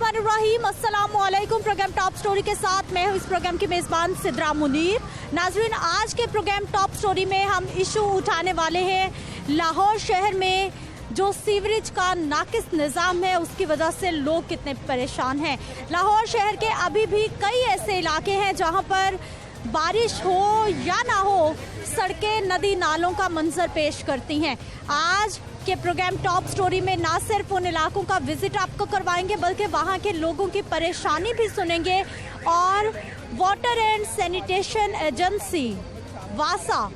बिस्मिल्लाहिर्रहमानिर्रहीम, अस्सलामुअलैकुम। Programme top story के साथ मैं हूँ इस प्रोग्राम की मेज़बान सिद्रा मुनीर। नाज़रीन, आज के प्रोग्राम टॉप स्टोरी में हम इशू उठाने वाले हैं लाहौर शहर में जो सीवरेज का नाकिस निज़ाम है, उसकी वजह से लोग कितने परेशान हैं। लाहौर शहर के अभी भी कई ऐसे इलाके हैं जहाँ पर बारिश हो या ना हो, सड़कें नदी नालों का मंजर पेश करती हैं। आज के प्रोग्राम टॉप स्टोरी में ना सिर्फ उन इलाकों का विजिट आपको करवाएंगे, बल्कि वहाँ के लोगों की परेशानी भी सुनेंगे और वाटर एंड सैनिटेशन एजेंसी वासा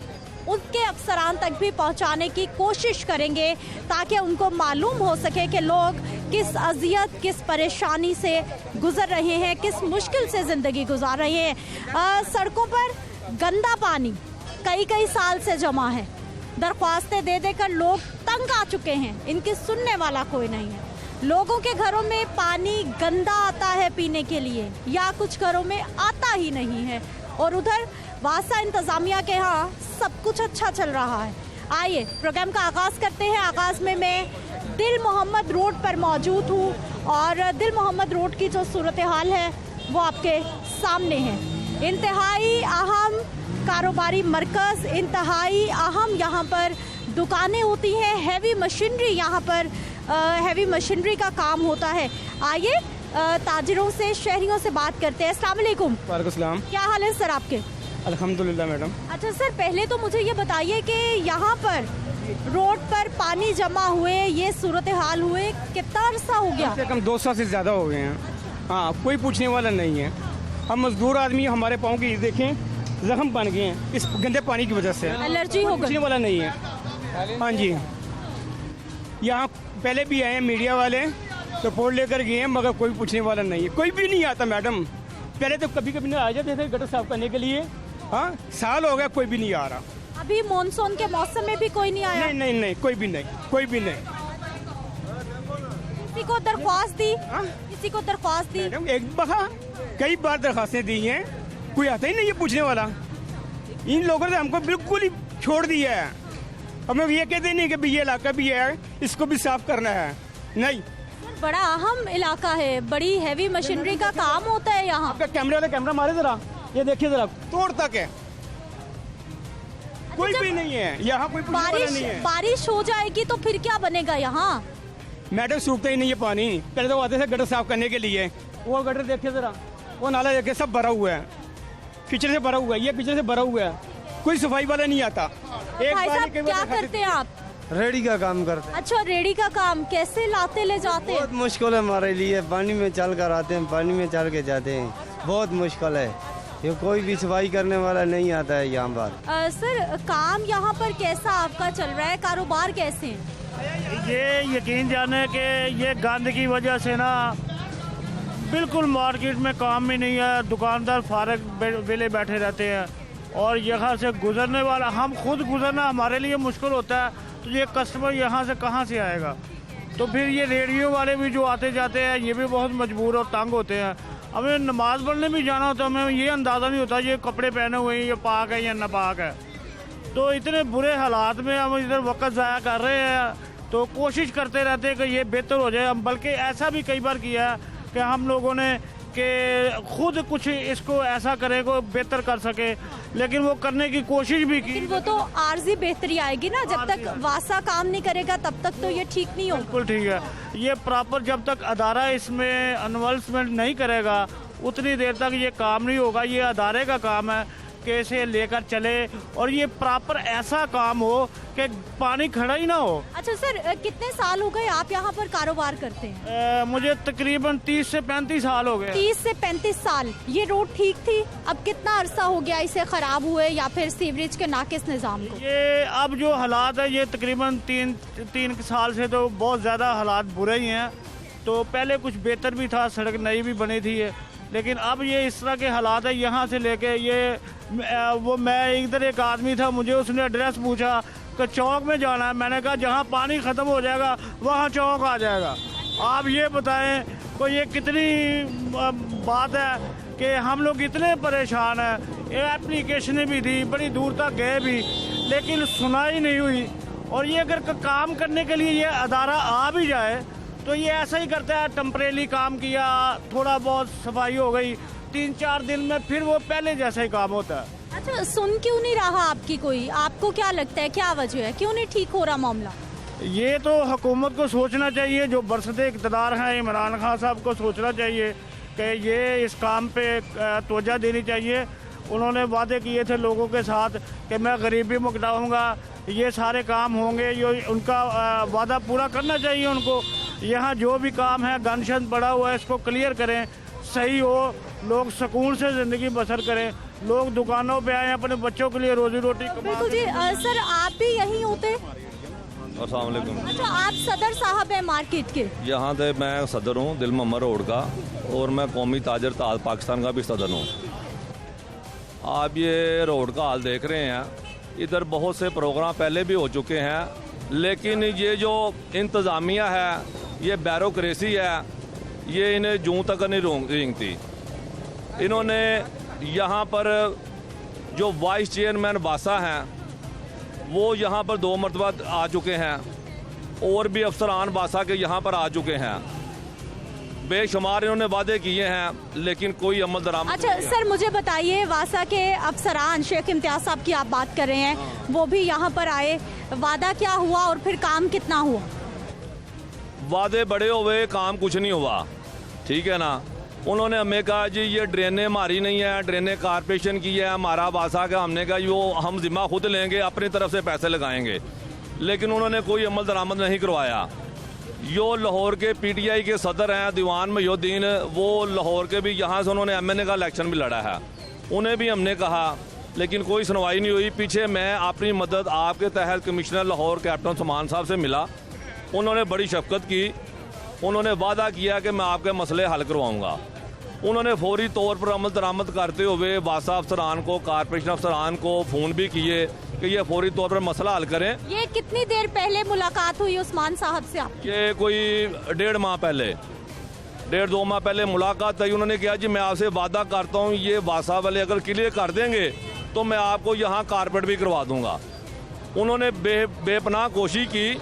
उनके अफसरान तक भी पहुँचाने की कोशिश करेंगे ताकि उनको मालूम हो सके कि लोग किस अजियत, किस परेशानी से गुजर रहे हैं, किस मुश्किल से ज़िंदगी गुजार रहे हैं। सड़कों पर गंदा पानी कई साल से जमा है। दरख्वास्तें दे देकर लोग तंग आ चुके हैं, इनकी सुनने वाला कोई नहीं है। लोगों के घरों में पानी गंदा आता है पीने के लिए, या कुछ घरों में आता ही नहीं है। और उधर वासा इंतज़ामिया के यहाँ सब कुछ अच्छा चल रहा है। आइए प्रोग्राम का आगाज़ करते हैं। आगाज़ में मैं दिल मोहम्मद रोड पर मौजूद हूँ और दिल मोहम्मद रोड की जो सूरत हाल है वो आपके सामने है। इंतहाई अहम कारोबारी मरकज़, इंतहाई अहम यहाँ पर दुकानें होती हैं, हैवी मशीनरी यहाँ पर हैवी मशीनरी का काम होता है। आइए ताजिरों से, शहरियों से बात करते हैं। अस्सलाम वालेकुम। वालेकुम सलाम। क्या हाल है सर आपके? अल्हम्दुलिल्लाह मैडम। अच्छा सर, पहले तो मुझे ये बताइए कि यहाँ पर रोड पर पानी जमा हुए, ये सूरत हाल हुए कितना अरसा हो गया? कम से कम 2 साल से ज़्यादा हो गए हैं। हाँ, कोई पूछने वाला नहीं है। हम मजदूर आदमी, हमारे पाँव की देखें जख्म बन गए हैं इस गंदे पानी की वजह से। एलर्जी हो गई? पूछने वाला नहीं है। हाँ जी, यहाँ पहले भी आए हैं मीडिया वाले, रिपोर्ट लेकर गए हैं, मगर कोई पूछने वाला नहीं है। कोई भी नहीं आता मैडम। पहले तो कभी कभी आ जाते थे गटर साफ करने के लिए। हाँ, साल हो गया कोई भी नहीं आ रहा। अभी मॉनसून के मौसम में भी कोई नहीं आया? नहीं, कोई भी नहीं। किसी को दरख्वास्त दी? हाँ? किसी को दरख्वास्त दी? मैडम एक बार, कई बार दरखास्तें दी हैं, कोई आता ही नहीं है पूछने वाला। इन लोगों ने हमको बिल्कुल ही छोड़ दिया है। हमें ये कहते नहीं कि भाई ये इलाका भी है, इसको भी साफ करना है। नहीं, बड़ा अहम इलाका है, बड़ी हैवी मशीनरी का काम होता है यहाँ। आपका कैमरे वाला कैमरा मारे जरा, ये देखिए जरा, तोड़ तक है। कोई भी नहीं है यहाँ, कोई पूछने वाला नहीं है। बारिश हो जाएगी तो फिर क्या बनेगा यहाँ? मैडम सूखता ही नहीं है पानी। पहले तो आते थे गटर साफ करने के लिए, वो गटर देखिए जरा, वो नाला देखिए, सब भरा हुआ है, कीचड़ से भरा हुआ है, ये कीचड़ से भरा हुआ है। कोई सफाई वाला नहीं आता। भाई साहब क्या करते हैं आप? रेडी का काम करते हैं। अच्छा, रेडी का काम। कैसे लाते ले जाते हैं? बहुत मुश्किल है हमारे लिए। पानी में चल कर आते हैं, पानी में चल के जाते हैं, बहुत मुश्किल है। ये कोई भी सफाई करने वाला नहीं आता है यहाँ पर। सर, काम यहाँ पर कैसा आपका चल रहा है? कारोबार कैसे है? ये यकीन जाने के ये गंद की वजह से ना बिल्कुल मार्केट में काम ही नहीं है। दुकानदार फारग वेले बैठे रहते हैं और यहाँ से गुजरने वाला, हम खुद गुजरना हमारे लिए मुश्किल होता है, तो ये कस्टमर यहाँ से कहाँ से आएगा? तो फिर ये रेडियो वाले भी जो आते जाते हैं, ये भी बहुत मजबूर और तंग होते हैं। हमें नमाज पढ़ने भी जाना होता है, हमें ये अंदाज़ा नहीं होता ये कपड़े पहने हुए हैं, ये पाक है या नापाक है। तो इतने बुरे हालात में हम इधर वक्त ज़ाया कर रहे हैं, तो कोशिश करते रहते हैं कि ये बेहतर हो जाए। हम बल्कि ऐसा भी कई बार किया है कि हम लोगों ने कि खुद कुछ इसको ऐसा करें को बेहतर कर सके, लेकिन वो करने की कोशिश भी की। वो तो आर्जी बेहतरी आएगी ना, जब तक वासा काम नहीं करेगा तब तक तो ये ठीक नहीं होगा। बिल्कुल ठीक है। ये प्रॉपर जब तक अदारा इसमें इन्वेस्टमेंट नहीं करेगा उतनी देर तक ये काम नहीं होगा। ये अदारे का काम है कि इसे लेकर चले और ये प्रॉपर ऐसा काम हो कि पानी खड़ा ही ना हो। अच्छा सर, कितने साल हो गए आप यहाँ पर कारोबार करते हैं? मुझे तकरीबन 30 से 35 साल हो गए। 30 से 35 साल। ये रोड ठीक थी, अब कितना अरसा हो गया इसे खराब हुए या फिर सीवरेज के नाकिस निज़ाम को? ये अब जो हालात है, ये तकरीबन तीन साल से तो बहुत ज़्यादा हालात बुरे ही हैं। तो पहले कुछ बेहतर भी था, सड़क नई भी बनी थी लेकिन अब ये इस तरह के हालात है। यहाँ से लेके ये वो, मैं इधर एक आदमी था, मुझे उसने एड्रेस पूछा कि चौक में जाना है। मैंने कहा जहाँ पानी ख़त्म हो जाएगा वहाँ चौक आ जाएगा। आप ये बताएं को ये कितनी बात है कि हम लोग इतने परेशान हैं। ये एप्लीकेशनें भी दी, बड़ी दूर तक गए भी, लेकिन सुनाई नहीं हुई। और ये अगर काम करने के लिए ये अदारा आ भी जाए तो ये ऐसा ही करता है, टेम्परेरी काम किया, थोड़ा बहुत सफाई हो गई, 3-4 दिन में फिर वो पहले जैसा ही काम होता है। अच्छा, सुन क्यों नहीं रहा आपकी कोई? आपको क्या लगता है क्या वजह है, क्यों नहीं ठीक हो रहा मामला? ये तो हुकूमत को सोचना चाहिए, जो बरसते इक़्तिदार हैं इमरान खान साहब को सोचना चाहिए कि ये इस काम पे तवज्जो देनी चाहिए। उन्होंने वादे किए थे लोगों के साथ कि मैं गरीबी मिटाऊंगा, ये सारे काम होंगे, ये उनका वादा पूरा करना चाहिए उनको। यहाँ जो भी काम है गंद शंद पड़ा हुआ है, इसको क्लियर करें, सही हो, लोग सुकून से ज़िंदगी बसर करें, लोग दुकानों पे आए अपने बच्चों के लिए रोजी रोटी बिल्कुल जी। सर आप भी यहीं होते? अस्सलाम वालेकुम। अच्छा, आप सदर साहब हैं मार्केट के? यहाँ से मैं सदर हूँ दिल मोहम्मद रोड का, और मैं कौमी ताजर ताज पाकिस्तान का भी सदर हूँ। आप ये रोड का हाल देख रहे हैं, इधर बहुत से प्रोग्राम पहले भी हो चुके हैं, लेकिन ये जो इंतज़ामिया है, ये ब्यूरोक्रेसी है, ये इन्हें जूं तक नहीं रेंगती। इन्होंने यहाँ पर जो वाइस चेयरमैन वासा हैं वो यहाँ पर 2 मरतबा आ चुके हैं, और भी अफसरान वासा के यहाँ पर आ चुके हैं। बेशुमार इन्होंने वादे किए हैं, लेकिन कोई अमल दरामद। अच्छा सर, मुझे बताइए, वासा के अफसरान शेख इम्तियाज साहब की आप बात कर रहे हैं, वो भी यहाँ पर आए, वादा क्या हुआ और फिर काम कितना हुआ? वादे बड़े हुए, काम कुछ नहीं हुआ, ठीक है ना। उन्होंने हमें कहा जी ये ड्रेनें हमारी नहीं है, ड्रेनें कारपोरेशन की है, हमारा वासा का। हमने कहा वो हम जिम्मा खुद लेंगे, अपनी तरफ से पैसे लगाएंगे, लेकिन उन्होंने कोई अमल दरामद नहीं करवाया। जो लाहौर के पीटीआई के सदर हैं दीवान मोहिउद्दीन, वो लाहौर के भी यहाँ से उन्होंने एमएनए का इलेक्शन भी लड़ा है, उन्हें भी हमने कहा, लेकिन कोई सुनवाई नहीं हुई। पीछे मैं अपनी मदद आपके तहत कमिश्नर लाहौर कैप्टन सुमान साहब से मिला, उन्होंने बड़ी शफकत की, उन्होंने वादा किया कि मैं आपके मसले हल करवाऊंगा। उन्होंने फौरी तौर पर अमल दरामद करते हुए वासा अफसरान को, कारपोरेशन अफसरान को फ़ोन भी किए कि ये फौरी तौर पर मसला हल करें। ये कितनी देर पहले मुलाकात हुई उस्मान साहब से आप? ये कोई 1.5 माह पहले, 1.5-2 माह पहले मुलाकात हुई। उन्होंने कहा जी मैं आपसे वादा करता हूँ, ये वासा वाले अगर क्लियर कर देंगे तो मैं आपको यहाँ कारपेट भी करवा दूँगा। उन्होंने बेपनाह कोशिश की,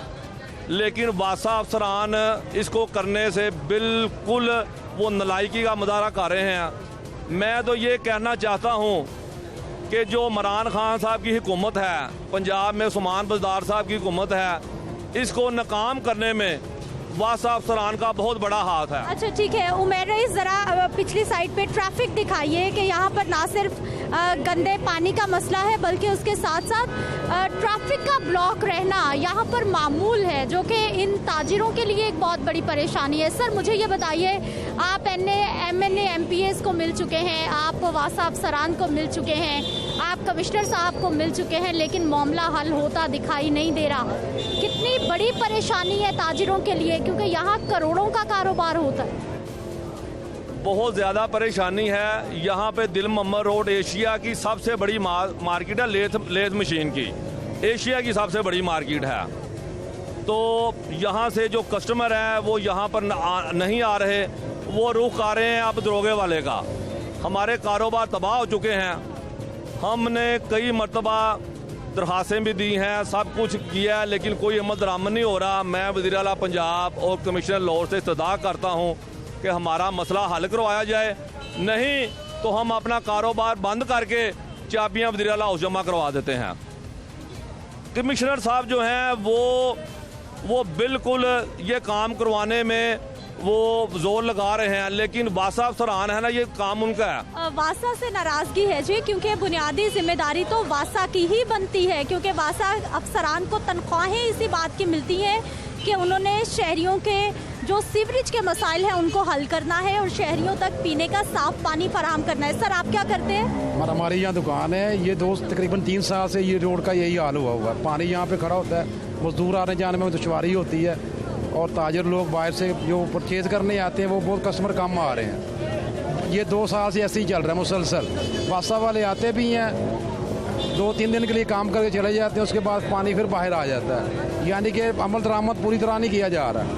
लेकिन वासा अफसरान इसको करने से बिल्कुल वो नलायकी का मुजाहरा कर रहे हैं। मैं तो ये कहना चाहता हूँ कि जो इमरान खान साहब की हुकूमत है, पंजाब में उस्मान बज़दार साहब की हुकूमत है, इसको नाकाम करने में वासा अफसरान का बहुत बड़ा हाथ है। अच्छा ठीक है, उमर रईस ज़रा पिछली साइड पे ट्रैफिक दिखाइए कि यहाँ पर ना सिर्फ गंदे पानी का मसला है, बल्कि उसके साथ साथ ट्रैफिक का ब्लॉक रहना यहाँ पर मामूल है, जो कि इन ताजिरों के लिए एक बहुत बड़ी परेशानी है। सर मुझे ये बताइए, आप एमएनए एमपीएस को मिल चुके हैं, आप वासा अफसरान को मिल चुके हैं, आप कमिश्नर साहब को मिल चुके हैं, लेकिन मामला हल होता दिखाई नहीं दे रहा। कितनी बड़ी परेशानी है ताजिरों के लिए, क्योंकि यहाँ करोड़ों का कारोबार होता है। बहुत ज़्यादा परेशानी है। यहाँ पे दिल मोहम्मद रोड एशिया की सबसे बड़ी मार्केट है, लेथ मशीन की, एशिया की सबसे बड़ी मार्केट है। तो यहाँ से जो कस्टमर हैं वो यहाँ पर नहीं आ रहे, वो रुख आ रहे हैं अब दरोगे वाले का। हमारे कारोबार तबाह हो चुके हैं। हमने कई मरतबा दरखास्तें भी दी हैं, सब कुछ किया है, लेकिन कोई अमल दरामद नहीं हो रहा। मैं वज़ीर आला पंजाब और कमिश्नर लाहौर से इस्तदा करता हूँ कि हमारा मसला हल करवाया जाए, नहीं तो हम अपना कारोबार बंद करके चाबियाँ वज़ीर आला हाउस जमा करवा देते हैं। कमिश्नर साहब जो हैं वो बिल्कुल ये काम करवाने में वो जोर लगा रहे हैं, लेकिन वासा अफसरान है ना, ये काम उनका है। वासा से नाराजगी है जी, क्योंकि बुनियादी जिम्मेदारी तो वासा की ही बनती है, क्योंकि वासा अफसरान को तनख्वाहें इसी बात की मिलती हैं कि उन्होंने शहरियों के जो सीवरेज के मसाइल हैं उनको हल करना है और शहरियों तक पीने का साफ पानी फराहम करना है। सर आप क्या करते हैं? हमारी यहाँ दुकान है, ये तकरीबन 3 साल से ये रोड का यही हाल हुआ हुआ। पानी यहाँ पे खड़ा होता है, मजदूर आने जाने में दुश्वारी होती है, और ताजर लोग बाहर से जो परचेज करने आते हैं वो बहुत कस्टमर कम आ रहे हैं। ये 2 साल से ऐसे ही चल रहा है मुसलसल। वासा वाले आते भी हैं, 2-3 दिन के लिए काम करके चले जाते हैं, उसके बाद पानी फिर बाहर आ जाता है। यानी कि अमल दरामद पूरी तरह नहीं किया जा रहा है,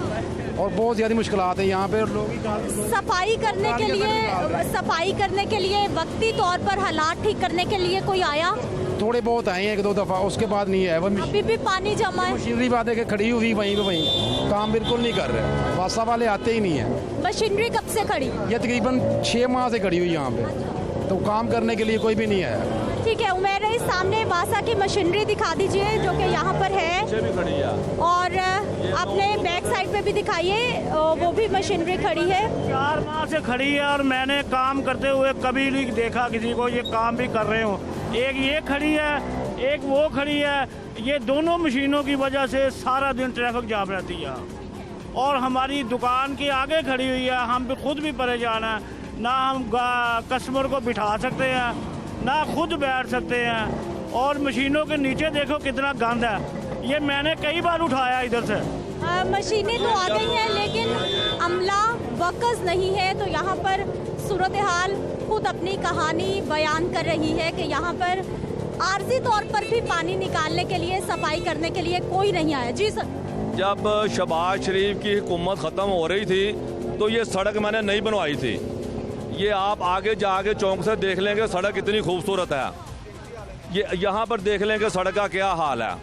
और बहुत ज़्यादा मुश्किलात है यहाँ पे। लोग सफाई करने के लिए वक्ती तौर पर हालात ठीक करने के लिए कोई आया? थोड़े बहुत आए हैं 1-2 दफ़ा, उसके बाद नहीं है। वो अभी भी पानी जमा है। मशीनरी बात है कि खड़ी हुई वहीं पे वहीं, काम बिल्कुल नहीं कर रहे। वासा वाले आते ही नहीं है। मशीनरी कब से खड़ी? ये तकरीबन 6 माह से खड़ी हुई यहाँ पे, तो काम करने के लिए कोई भी नहीं है। ठीक है, उमेर रईस सामने वासा की मशीनरी दिखा दीजिए जो कि यहाँ पर है, पीछे भी खड़ी है। और अपने बैक साइड पे भी दिखाइए, वो भी मशीनरी खड़ी है। 4 माह से खड़ी है और मैंने काम करते हुए कभी नहीं देखा किसी को ये काम भी कर रहे हो। एक ये खड़ी है, एक वो खड़ी है। ये दोनों मशीनों की वजह से सारा दिन ट्रैफिक जाम रहती है और हमारी दुकान के आगे खड़ी हुई है। हम भी खुद भी परेशान हैं, ना हम कस्टमर को बिठा सकते हैं ना खुद बैठ सकते हैं, और मशीनों के नीचे देखो कितना गंद है। ये मैंने कई बार उठाया इधर से। मशीनें तो आ गई हैं लेकिन अमला वर्कर्स नहीं है, तो यहाँ पर सूरत हाल खुद अपनी कहानी बयान कर रही है कि यहाँ पर आर्जी तौर पर भी पानी निकालने के लिए, सफाई करने के लिए कोई नहीं आया। जी सर। जब शहबाज शरीफ की हुकूमत ख़त्म हो रही थी तो ये सड़क मैंने नहीं बनवाई थी। ये आप आगे जाके चौक से देख लेंगे, सड़क इतनी खूबसूरत है। ये यहाँ पर देख लेंगे सड़क का क्या हाल है।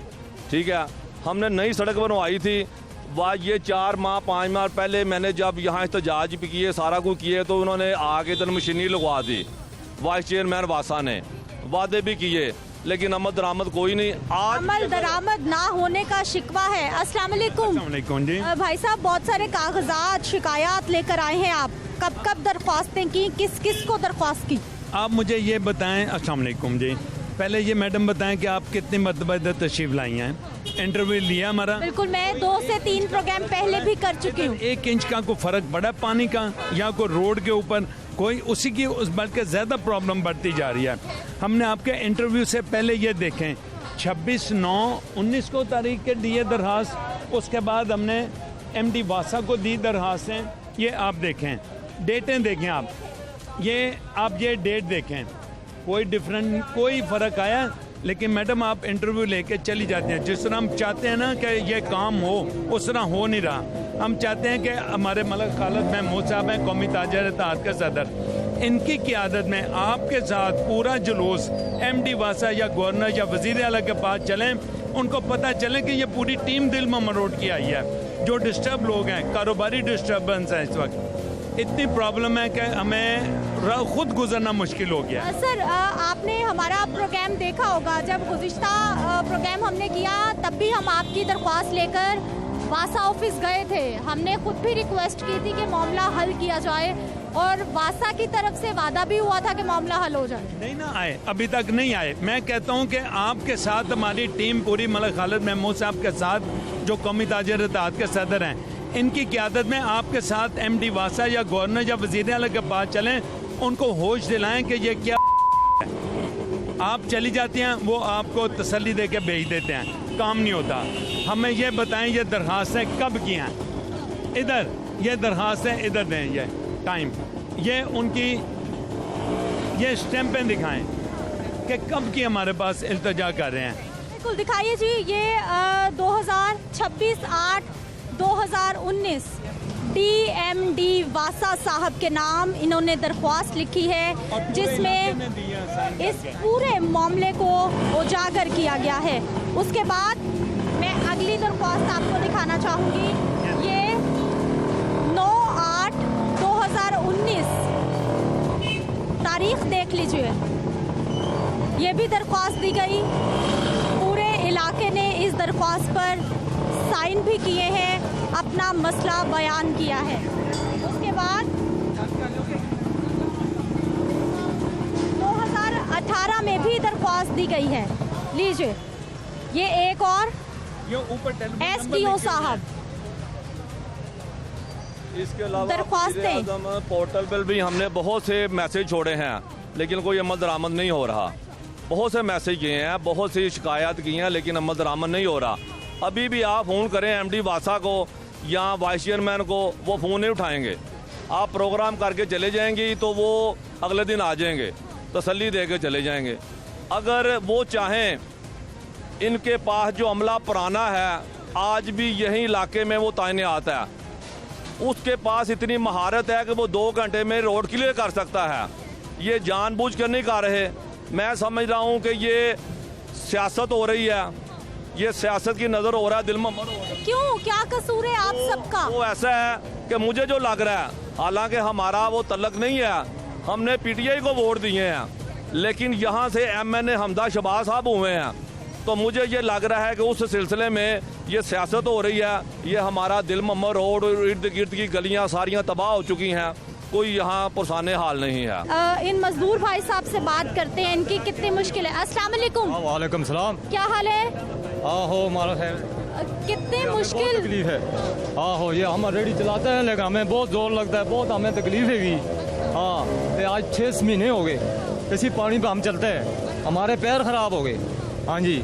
ठीक है, हमने नई सड़क बनवाई थी। वाह, ये 4 माह 5 माह पहले मैंने जब यहाँ एहतजाज भी किए, सारा कुछ किए, तो उन्होंने आगे तो मशीनरी लगवा दी। वाइस चेयरमैन वासा ने वादे भी किए, लेकिन अमल दरामद कोई नहीं। आज अमल दरामद ना होने का शिकवा है। अस्सलाम वालेकुम जी। भाई साहब, बहुत सारे कागजात शिकायत लेकर आए हैं आप, कब कब दरख्वास्तें की, किस किस को दरख्वास्त की? आप मुझे ये बताएं। अस्सलाम वालेकुम जी। पहले ये मैडम बताएं कि आप कितने मरतबा इधर तशरीफ लाई हैं, इंटरव्यू लिया हमारा? बिल्कुल, मैं 2 से 3 प्रोग्राम पहले भी कर चुकी हूँ। 1 इंच का कोई फर्क पड़ा पानी का, या कोई रोड के ऊपर कोई उसी की उस बल्कि ज़्यादा प्रॉब्लम बढ़ती जा रही है। हमने आपके इंटरव्यू से पहले ये देखें, 26/9/19 को तारीख के दिए दरखास्त, उसके बाद हमने MD वासा को दी दरखास्तें। ये आप देखें, डेटें देखें आप, ये डेट देखें, कोई डिफरेंट, कोई फ़र्क आया? लेकिन मैडम आप इंटरव्यू लेके चली जाती हैं। जिस तरह हम चाहते हैं ना कि ये काम हो, उस तरह हो नहीं रहा। हम चाहते हैं कि हमारे मलिक खालिद महमूद साहब हैं, कौमी ताजर इत्तेहाद के सदर, इनकी क़ियादत में आपके साथ पूरा जुलूस MD वासा या गवर्नर या वज़ीर आला के पास चलें, उनको पता चले कि ये पूरी टीम दिल मोहम्मद रोड की आई है। जो डिस्टर्ब लोग हैं, कारोबारी डिस्टर्बेंस है, इस वक्त इतनी प्रॉब्लम है कि हमें खुद गुजरना मुश्किल हो गया। सर, आपने हमारा प्रोग्राम देखा होगा, जब गुज़िश्ता प्रोग्राम हमने किया तब भी हम आपकी दरख्वास्त लेकर वासा ऑफिस गए थे। हमने खुद भी रिक्वेस्ट की थी कि मामला हल किया जाए, और वासा की तरफ से वादा भी हुआ था कि मामला हल हो जाए। नहीं ना आए, अभी तक नहीं आए। मैं कहता हूं कि आपके साथ हमारी टीम पूरी, मलिक खालिद महमूद साहब के साथ जो कौमी ताजर इत्तेहाद के सदर हैं, इनकी क़ियादत में आपके साथ MD वासा या गवर्नर या वज़ीर आला के पास चलें, उनको होश दिलाएं कि ये क्या है। आप चली जाती हैं, वो आपको तसल्ली दे के भेज देते हैं, काम नहीं होता। हमें ये बताएं ये दरखास्तें कब की हैं? इधर ये दरखास्तें इधर दें, ये टाइम, ये उनकी ये स्टैंपें दिखाएं कि कब की हमारे पास इल्तजा कर रहे हैं। बिल्कुल दिखाइए जी, ये 2026/8/2019 DMD वासा साहब के नाम इन्होंने दरख्वास्त लिखी है, जिसमें इस पूरे मामले को उजागर किया गया है। उसके बाद मैं अगली दरख्वास्त आपको दिखाना चाहूँगी। ये 9/8/2019 तारीख देख लीजिए, ये भी दरख्वास्त दी गई। पूरे इलाके ने इस दरख्वास्त पर साइन भी किए हैं, अपना मसला बयान किया है। उसके बाद 2018 में भी दरख्वास्त दी गई है। लीजिए, ये एक और SDO साहब, इसके अलावा दरख्वास्तें पोर्टल पर भी हमने बहुत से मैसेज छोड़े हैं, लेकिन कोई अमल दरामद नहीं हो रहा। बहुत से मैसेज किए हैं, बहुत सी शिकायत की हैं, लेकिन अमल दरामद नहीं हो रहा। अभी भी आप फ़ोन करें MD वासा को या वाइस चेयरमैन को, वो फ़ोन नहीं उठाएंगे। आप प्रोग्राम करके चले जाएंगी तो वो अगले दिन आ जाएंगे, तसल्ली दे के चले जाएंगे। अगर वो चाहें, इनके पास जो अमला पुराना है, आज भी यही इलाके में वो तैनात है, उसके पास इतनी महारत है कि वो 2 घंटे में रोड क्लियर कर सकता है। ये जानबूझ कर नहीं कर रहे। मैं समझ रहा हूँ कि ये सियासत हो रही है, ये सियासत की नज़र हो रहा है दिल मोहम्मद रोड। क्यों, क्या कसूर है आप सबका? वो ऐसा है कि मुझे जो लग रहा है, हालांकि हमारा वो तल्लक नहीं है, हमने पीटीआई को वोट दिए हैं, लेकिन यहाँ से एमएनए हमदा शहबाज साहब हुए हैं, तो मुझे ये लग रहा है कि उस सिलसिले में ये सियासत हो रही है। ये हमारा दिल मोहम्मद रोड और इर्द गिर्द की गलियाँ सारियाँ तबाह हो चुकी हैं, कोई यहाँ पुरसाने हाल नहीं है। इन मजदूर भाई साहब से बात करते हैं, इनकी कितनी मुश्किल है। अस्सलाम वालेकुम। वालेकुम सलाम। क्या हाल है? आहो हमारा खैर कितनी बहुत मुश्किल? तकलीफ है। आहो ये हम रेडी चलाते हैं लेकिन हमें बहुत जोर लगता है, बहुत हमें तकलीफ है भी। हाँ ये आज 6 महीने हो गए इसी पानी पे हम चलते हैं, हमारे पैर खराब हो गए। हाँ जी,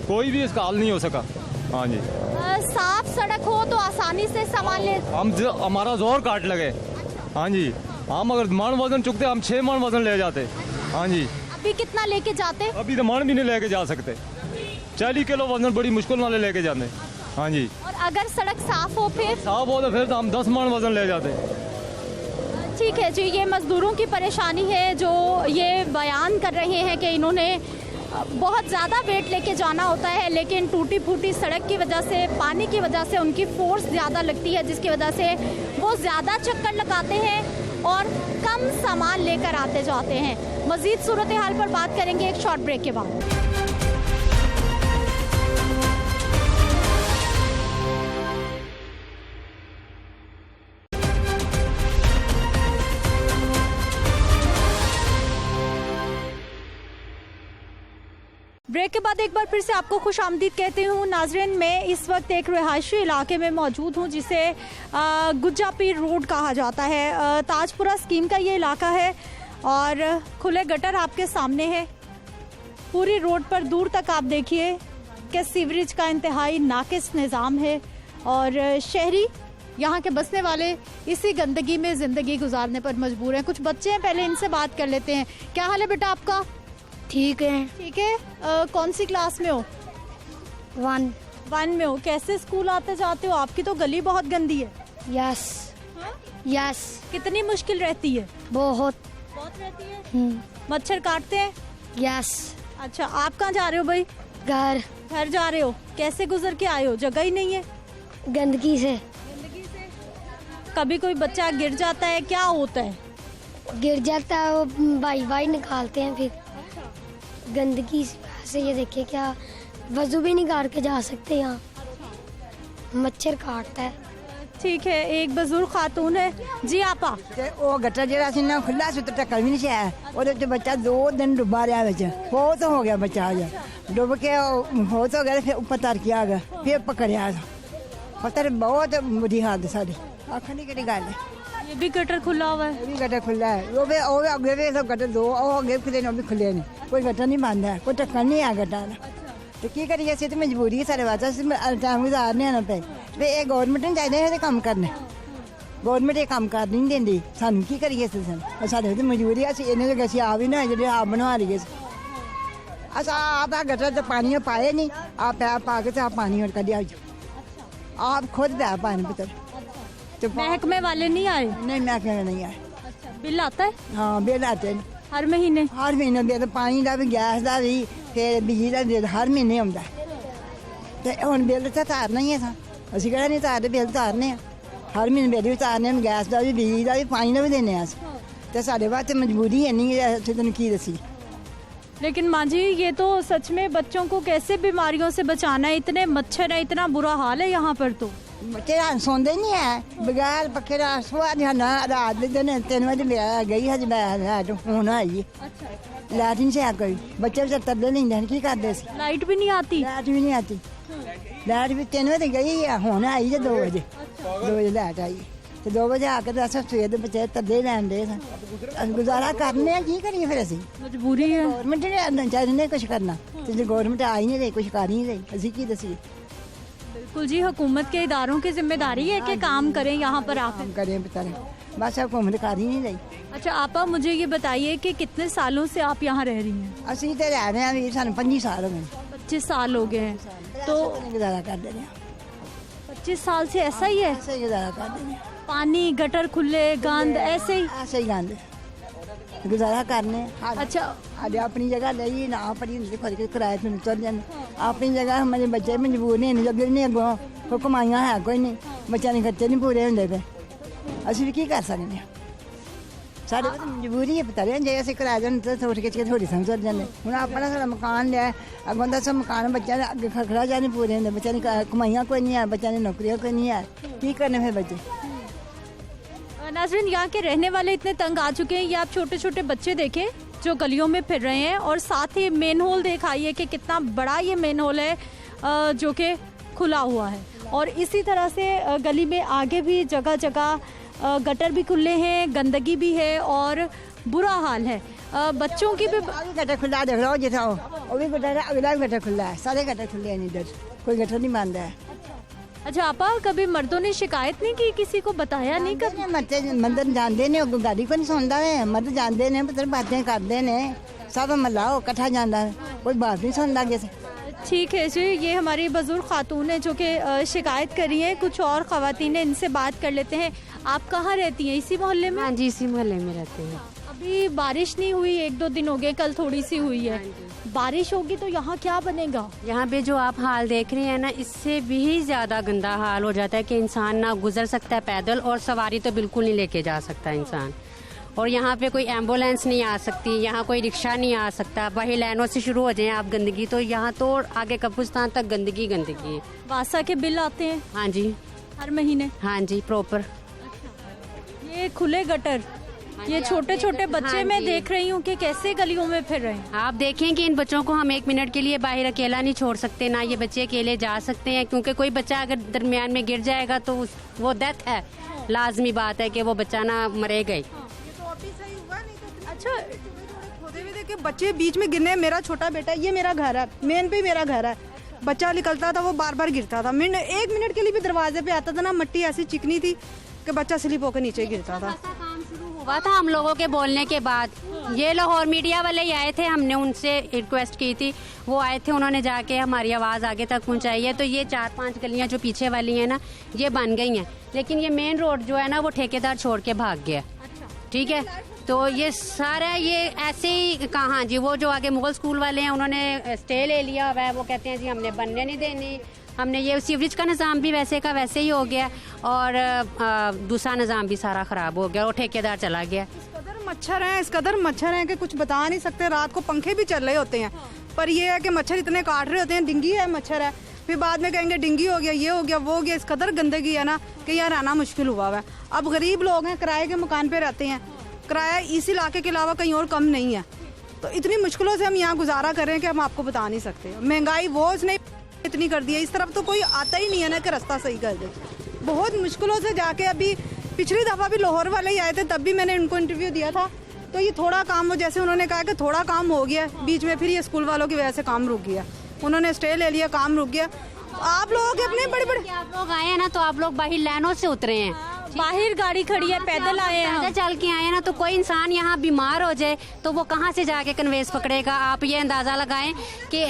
कोई भी इसका हल नहीं हो सका। हाँ जी, साफ सड़क हो तो आसानी से सामान ले। हमारा जोर काट लगे। हाँ जी, हम अगर मन वजन चुकते हम 6 मन वजन ले जाते। हाँ जी, अभी कितना लेके जाते? अभी तो मन भी नहीं लेके जा सकते, 40 किलो वजन बड़ी मुश्किल वाले लेके जाते। हाँ जी, और अगर सड़क साफ हो फिर? साफ हो तो फिर तो हम 10 मन वजन ले जाते। ठीक है जी, ये मजदूरों की परेशानी है जो ये बयान कर रहे हैं कि इन्होंने बहुत ज़्यादा वेट लेके जाना होता है, लेकिन टूटी फूटी सड़क की वजह से, पानी की वजह से उनकी फोर्स ज़्यादा लगती है, जिसकी वजह से वो ज़्यादा चक्कर लगाते हैं और कम सामान लेकर आते जाते हैं। मज़ीद सूरत हाल पर बात करेंगे एक शॉर्ट ब्रेक के बाद। ब्रेक के बाद एक बार फिर से आपको खुश आमदीद कहती हूँ। नाजरीन, मैं इस वक्त एक रिहायशी इलाके में मौजूद हूँ जिसे गुज्जापीर रोड कहा जाता है। ताजपुरा स्कीम का ये इलाका है और खुले गटर आपके सामने है। पूरी रोड पर दूर तक आप देखिए कि सीवरेज का इंतहाई नाकिस निज़ाम है और शहरी यहाँ के बसने वाले इसी गंदगी में ज़िंदगी गुजारने पर मजबूर हैं। कुछ बच्चे हैं, पहले इनसे बात कर लेते हैं। क्या हाल है बेटा आपका? ठीक है। ठीक है। कौन सी क्लास में हो? 1 में हो। कैसे स्कूल आते जाते हो? आपकी तो गली बहुत गंदी है। Yes yes. कितनी मुश्किल रहती है? बहुत रहती है। मच्छर काटते हैं? यस। अच्छा, आप कहाँ जा रहे हो भाई? घर जा रहे हो। कैसे गुजर के आए हो? जगह ही नहीं है। गंदगी से। कभी कोई बच्चा गिर जाता है, क्या होता है? गिर जाता है, वो भाई निकालते हैं। फिर गंदगी से ये देखिए, क्या वजू भी नहीं कर के जा सकते, यहाँ मच्छर काटता है। ठीक है, एक बुजुर्ग खातून है जी। आपा ਉਹ ਗੱਟਾ ਜਿਹੜਾ ਸੀ ਨਾ ਖੁੱਲਾ ਸੁੱਤ ਟੱਕਰ ਵੀ ਨਹੀਂ ਸੀ ਆਇਆ, ਉਹਦੇ ਵਿੱਚ ਬੱਚਾ 2 ਦਿਨ ਡੁੱਬਾ ਰਿਹਾ ਵਿੱਚ, ਬਹੁਤ ਹੋ ਗਿਆ ਬੱਚਾ ਜਾ ਡੁੱਬ ਕੇ ਬਹੁਤ ਹੋ ਗਿਆ, ਫਿਰ ਉੱਪਰ ਤਰ ਕੇ ਆ ਗਿਆ, ਫਿਰ ਪਕੜਿਆ। ਪਤਾ ਨਹੀਂ ਬਹੁਤ ਬੁਰੀ ਹਾਲਤ ਸਾਡੀ, ਆਖਣ ਦੀ ਕਿਹੜੀ ਗੱਲ ਹੈ। ये भी गटर खुला हुआ है। ਇਹ ਵੀ ਗੱਟਾ ਖੁੱਲਾ ਹੈ, ਉਹ ਵੀ ਅੱਗੇ ਵੀ ਸਭ ਗੱਟੇ 2 ਉਹ ਅੱਗੇ ਖੁੱਲੇ ਨੇ, ਉਹ ਵੀ ਖੁੱਲੇ ਨੇ, ਕੋਈ ਗੱਟਾ ਨਹੀਂ ਬੰਦ ਹੈ, ਕੋਈ ਟੱਕਰ ਨਹੀਂ ਆ ਗੱਟਾ ਦਾ। ਤੇ ਕੀ ਕਰੀਏ, ਅਸੀਂ ਤੇ ਮਜਬੂਰੀ ਹੈ ਸਾਡੇ ਵਾਸਤੇ, ਅਸੀਂ ਟਾਈਮ ਗੁਜ਼ਾਰਨੇ ਨਾ ਪਏ। ਵੀ ਇਹ ਗਵਰਨਮੈਂਟ ਨੂੰ ਚਾਹੀਦਾ ਇਹਦੇ ਕੰਮ ਕਰਨੇ, ਗਵਰਨਮੈਂਟ ਇਹ ਕੰਮ ਕਰ ਨਹੀਂ ਦਿੰਦੀ ਸਾਨੂੰ, ਕੀ ਕਰੀਏ ਅਸੀਂ? ਸਾਡੇ ਤੇ ਮਜਬੂਰੀ ਹੈ, ਅਸੀਂ ਇਹਨਾਂ ਦੇ ਅਸੀਂ ਆਪ ਹੀ ਨਾ ਜਿਹੜੇ ਆਪ ਬਣਵਾ ਲਈਏ। ਅਸਾਂ ਆਪ ਆ ਗੱਟਾ ਤੇ ਪਾਣੀ ਪਾਏ ਨਹੀਂ, ਆਪ ਪੈਪ ਪਾ ਕੇ ਤੇ ਆਪ ਪਾਣੀ ਹੋਰ ਕੱਢਿਆ, ਆਪ ਖੁਦ ਪੈਪ ਪਾਣੀ ਪੁੱਤਰ। तो महकमे वाले नहीं आए? नहीं, महकमे नहीं आए। अच्छा, बिल आता है? हाँ, बिल आते हैं हर महीने। बिल, पानी का भी, गैस का भी, फिर बिजली का बिल हर महीने आता है। तो हम बिल तो तारना ही है, असं कहना नहीं तारते, बिल तारने हर महीने, बिल भी तारने, गैस का भी, बिजली का भी, पानी का भी देने। तो साढ़े वास्ते मजबूरी है नहीं, तेन की दसी। लेकिन माँ जी, ये तो सच में बच्चों को कैसे बीमारियों से बचाना है? इतने मच्छर है, इतना बुरा हाल है यहाँ पर। तो बच्चे सोंदे नहीं है बगैर पक्के सुबह रात दिन 3 बजे गई है लाइट, हूँ आई लाइट नहीं से कोई, बच्चे बेचारे तरले नहीं देन, की करते? लाइट भी नहीं आती? लाइट भी नहीं आती, लाइट भी 3 बजे गई है, हूँ आई है 2 बजे। 2 बजे लाइट आई, तो 2 बजे आकर अस सवेर बच्चे तरले लैन दे, गुजारा करने की करिए, फिर असी मजबूरी है। गौरमेंट ने चाहिए कुछ करना, तो गौरमेंट आई नहीं रही, कुछ कर नहीं रही, असी की दसी। बिल्कुल जी, हुकूमत के इदारों की जिम्मेदारी है कि काम करें यहाँ पर आकर। करें बेचारे, बस हुकूमत कर ही नहीं रही। अच्छा आपा, मुझे ये बताइए कि कितने सालों से आप यहाँ रह रही हैं? ਅਸੀਂ ਤੇ ਰਹਿ ਰਹੇ ਹਾਂ ਵੀ ਸਾਨੂੰ 25 ਸਾਲ ਹੋ ਗਏ। 25 साल हो गए हैं, तो गुजारा कर दे रहे हैं। 25 साल से ऐसा ही है? ऐसे ही गुजारा कर दे रहे हैं। पानी, गटर खुले, गंद ऐसे ही? ऐसे ही गंद। गुजारा करने अच्छा। अरे अपनी जगह ले ना पड़ी ਹੁੰਦੀ ਖੁਦ ਕੇ ਕਿਰਾਏ ਤੇ ਚਲ ਜਾਂਦੇ ਆਪਣੀ ਜਗ੍ਹਾ ਹਮਾਰੇ ਬੱਚੇ ਮਜਬੂਰ ਨੇ ਜਦ ਨਹੀਂ ਅੱਗੋਂ ਕੋਈ ਕਮਾਈਆਂ ਹੈ ਕੋਈ ਨਹੀਂ ਬੱਚਿਆਂ ਦੇ ਖਰਚੇ ਨਹੀਂ ਪੂਰੇ ਹੁੰਦੇ ਪਏ ਅਸੀਂ ਵੀ ਕੀ ਕਰ ਸਕਦੇ ਹਾਂ ਸਾਡੇ ਕੋਲ ਮਜਬੂਰੀ ਹੈ ਪਤਾ ਨਹੀਂ ਜੇ ਅਸੀਂ ਕਿਰਾਏ ਦੇ ਤੇ ਥੋੜੀ ਕੇ ਥੋੜੀ ਸਮਝ ਜਾਂਦੇ ਹੁਣ ਆਪਣਾ ਸਾਡਾ ਮਕਾਨ ਲਿਆ ਅੱਗੋਂ ਦਾ ਸਭ ਮਕਾਨ ਬੱਚਿਆਂ ਦੇ ਅੱਗੇ ਖਰਚਾ ਜਾਨੀ ਪੂਰੇ ਹੁੰਦੇ ਬੱਚਿਆਂ ਦੀ ਕਮਾਈਆਂ ਕੋਈ नहीं है ਬੱਚਿਆਂ ਦੀ ਨੌਕਰੀਆਂ ਕੋਈ नहीं है ਕੀ करने फिर बच्चे। नाज़रीन, यहाँ के रहने वाले इतने तंग आ चुके हैं, ये आप छोटे छोटे बच्चे देखें जो गलियों में फिर रहे हैं और साथ ही मेन होल दिखाइए कि कितना बड़ा ये मेन होल है जो कि खुला हुआ है और इसी तरह से गली में आगे भी जगह जगह गटर भी खुले हैं, गंदगी भी है और बुरा हाल है। बच्चों की भी गटर खुला देख लो जितना वो भी गटर अगला भी गटर खुला है, सारे गटर खुले हैं इधर, कोई गटर नहीं बंद है। अच्छा आपा, कभी मर्दों ने शिकायत नहीं की, किसी को बताया नहीं? कभी मर्दे मंदिर जानते ने गाड़ी को नहीं सुनता है, मर्द जानते ने पुत्र बातें करते ने सब मल्लाओ इकट्ठा जाता है, कोई बात नहीं सुनता जैसे। ठीक है जी, ये हमारी बुजुर्ग खातून है जो कि शिकायत कर रही है। कुछ और खवातीन है, इनसे बात कर लेते हैं। आप कहाँ रहती हैं? इसी मोहल्ले में? हाँ जी, इसी मोहल्ले में रहते हैं। अभी बारिश नहीं हुई, 1-2 दिन हो गए, कल थोड़ी सी हुई है। बारिश होगी तो यहाँ क्या बनेगा? यहाँ पे जो आप हाल देख रहे हैं ना, इससे भी ज़्यादा गंदा हाल हो जाता है कि इंसान ना गुजर सकता है पैदल और सवारी तो बिल्कुल नहीं लेके जा सकता इंसान। और यहाँ पे कोई एम्बुलेंस नहीं आ सकती, यहाँ कोई रिक्शा नहीं आ सकता। वही लाइनों से शुरू हो जाए आप गंदगी, तो यहाँ तो आगे कब्रिस्तान तक गंदगी गंदगी है। वासा के बिल आते हैं? हाँ जी, हर महीने? हाँ जी, प्रॉपर। ये खुले गटर, ये छोटे छोटे बच्चे हाँ मैं जी। देख रही हूँ कि कैसे गलियों में फिर रहे हैं। आप देखें कि इन बच्चों को हम 1 मिनट के लिए बाहर अकेला नहीं छोड़ सकते, ना ये बच्चे अकेले जा सकते हैं, क्योंकि कोई बच्चा अगर दरमियान में गिर जाएगा तो वो डेथ है, लाजमी बात है कि वो बच्चा ना मरेगा ही। अच्छा, देखे बच्चे बीच में गिरने, मेरा छोटा बेटा, ये मेरा घर है, मेन पे मेरा घर है, बच्चा निकलता था वो बार बार गिरता था। 1 मिनट के लिए भी दरवाजे पे आता था ना, मिट्टी ऐसी चिकनी थी कि बच्चा स्लिप होकर नीचे गिरता था। हुआ था हम लोगों के बोलने के बाद, ये लाहौर मीडिया वाले ही आए थे, हमने उनसे रिक्वेस्ट की थी, वो आए थे, उन्होंने जाके हमारी आवाज़ आगे तक पहुंचाई है। तो ये 4-5 गलियां जो पीछे वाली हैं ना, ये बन गई हैं, लेकिन ये मेन रोड जो है ना वो ठेकेदार छोड़ के भाग गया। ठीक है, तो ये सारा ये ऐसे ही कहाँ जी, वो जो आगे मुगल स्कूल वाले हैं उन्होंने स्टे ले लिया हुआ है, वो कहते हैं जी हमने बनने नहीं देनी, हमने ये सीवरेज का निज़ाम भी वैसे का वैसे ही हो गया और दूसरा निज़ाम भी सारा ख़राब हो गया और ठेकेदार चला गया। इस कदर मच्छर हैं कि कुछ बता नहीं सकते। रात को पंखे भी चल रहे होते हैं, पर ये है कि मच्छर इतने काट रहे होते हैं, डेंगू है, मच्छर है, फिर बाद में कहेंगे डेंगू हो गया, ये हो गया, वो हो गया। इस कदर गंदगी है ना कि यहाँ रहना मुश्किल हुआ है। अब गरीब लोग हैं, किराए के मकान पे रहते हैं, किराया इस इलाके के अलावा कहीं और कम नहीं है, तो इतनी मुश्किलों से हम यहाँ गुजारा कर रहे हैं कि हम आपको बता नहीं सकते। महंगाई वो उसने इतनी कर दी है, इस तरफ तो कोई आता ही नहीं है ना कि रास्ता सही कर दे। बहुत मुश्किलों से जाके, अभी पिछली दफ़ा भी लाहौर वाले ही आए थे, तब भी मैंने उनको इंटरव्यू दिया था, तो ये थोड़ा काम, वो जैसे उन्होंने कहा कि थोड़ा काम हो गया, बीच में फिर ये स्कूल वालों की वजह से काम रुक गया, उन्होंने स्टे ले लिया, काम रुक गया। आप लोगों के अपने बड़े बड़े आप लोग आए हैं ना, तो आप लोग बाहर लाइनों से उतरे हैं, बाहर गाड़ी खड़ी है, पैदल आए हैं, पैदल चल के आए हैं ना, तो कोई इंसान यहाँ बीमार हो जाए तो वो कहाँ से जाके कन्वेंस पकड़ेगा? आप ये अंदाजा लगाएं कि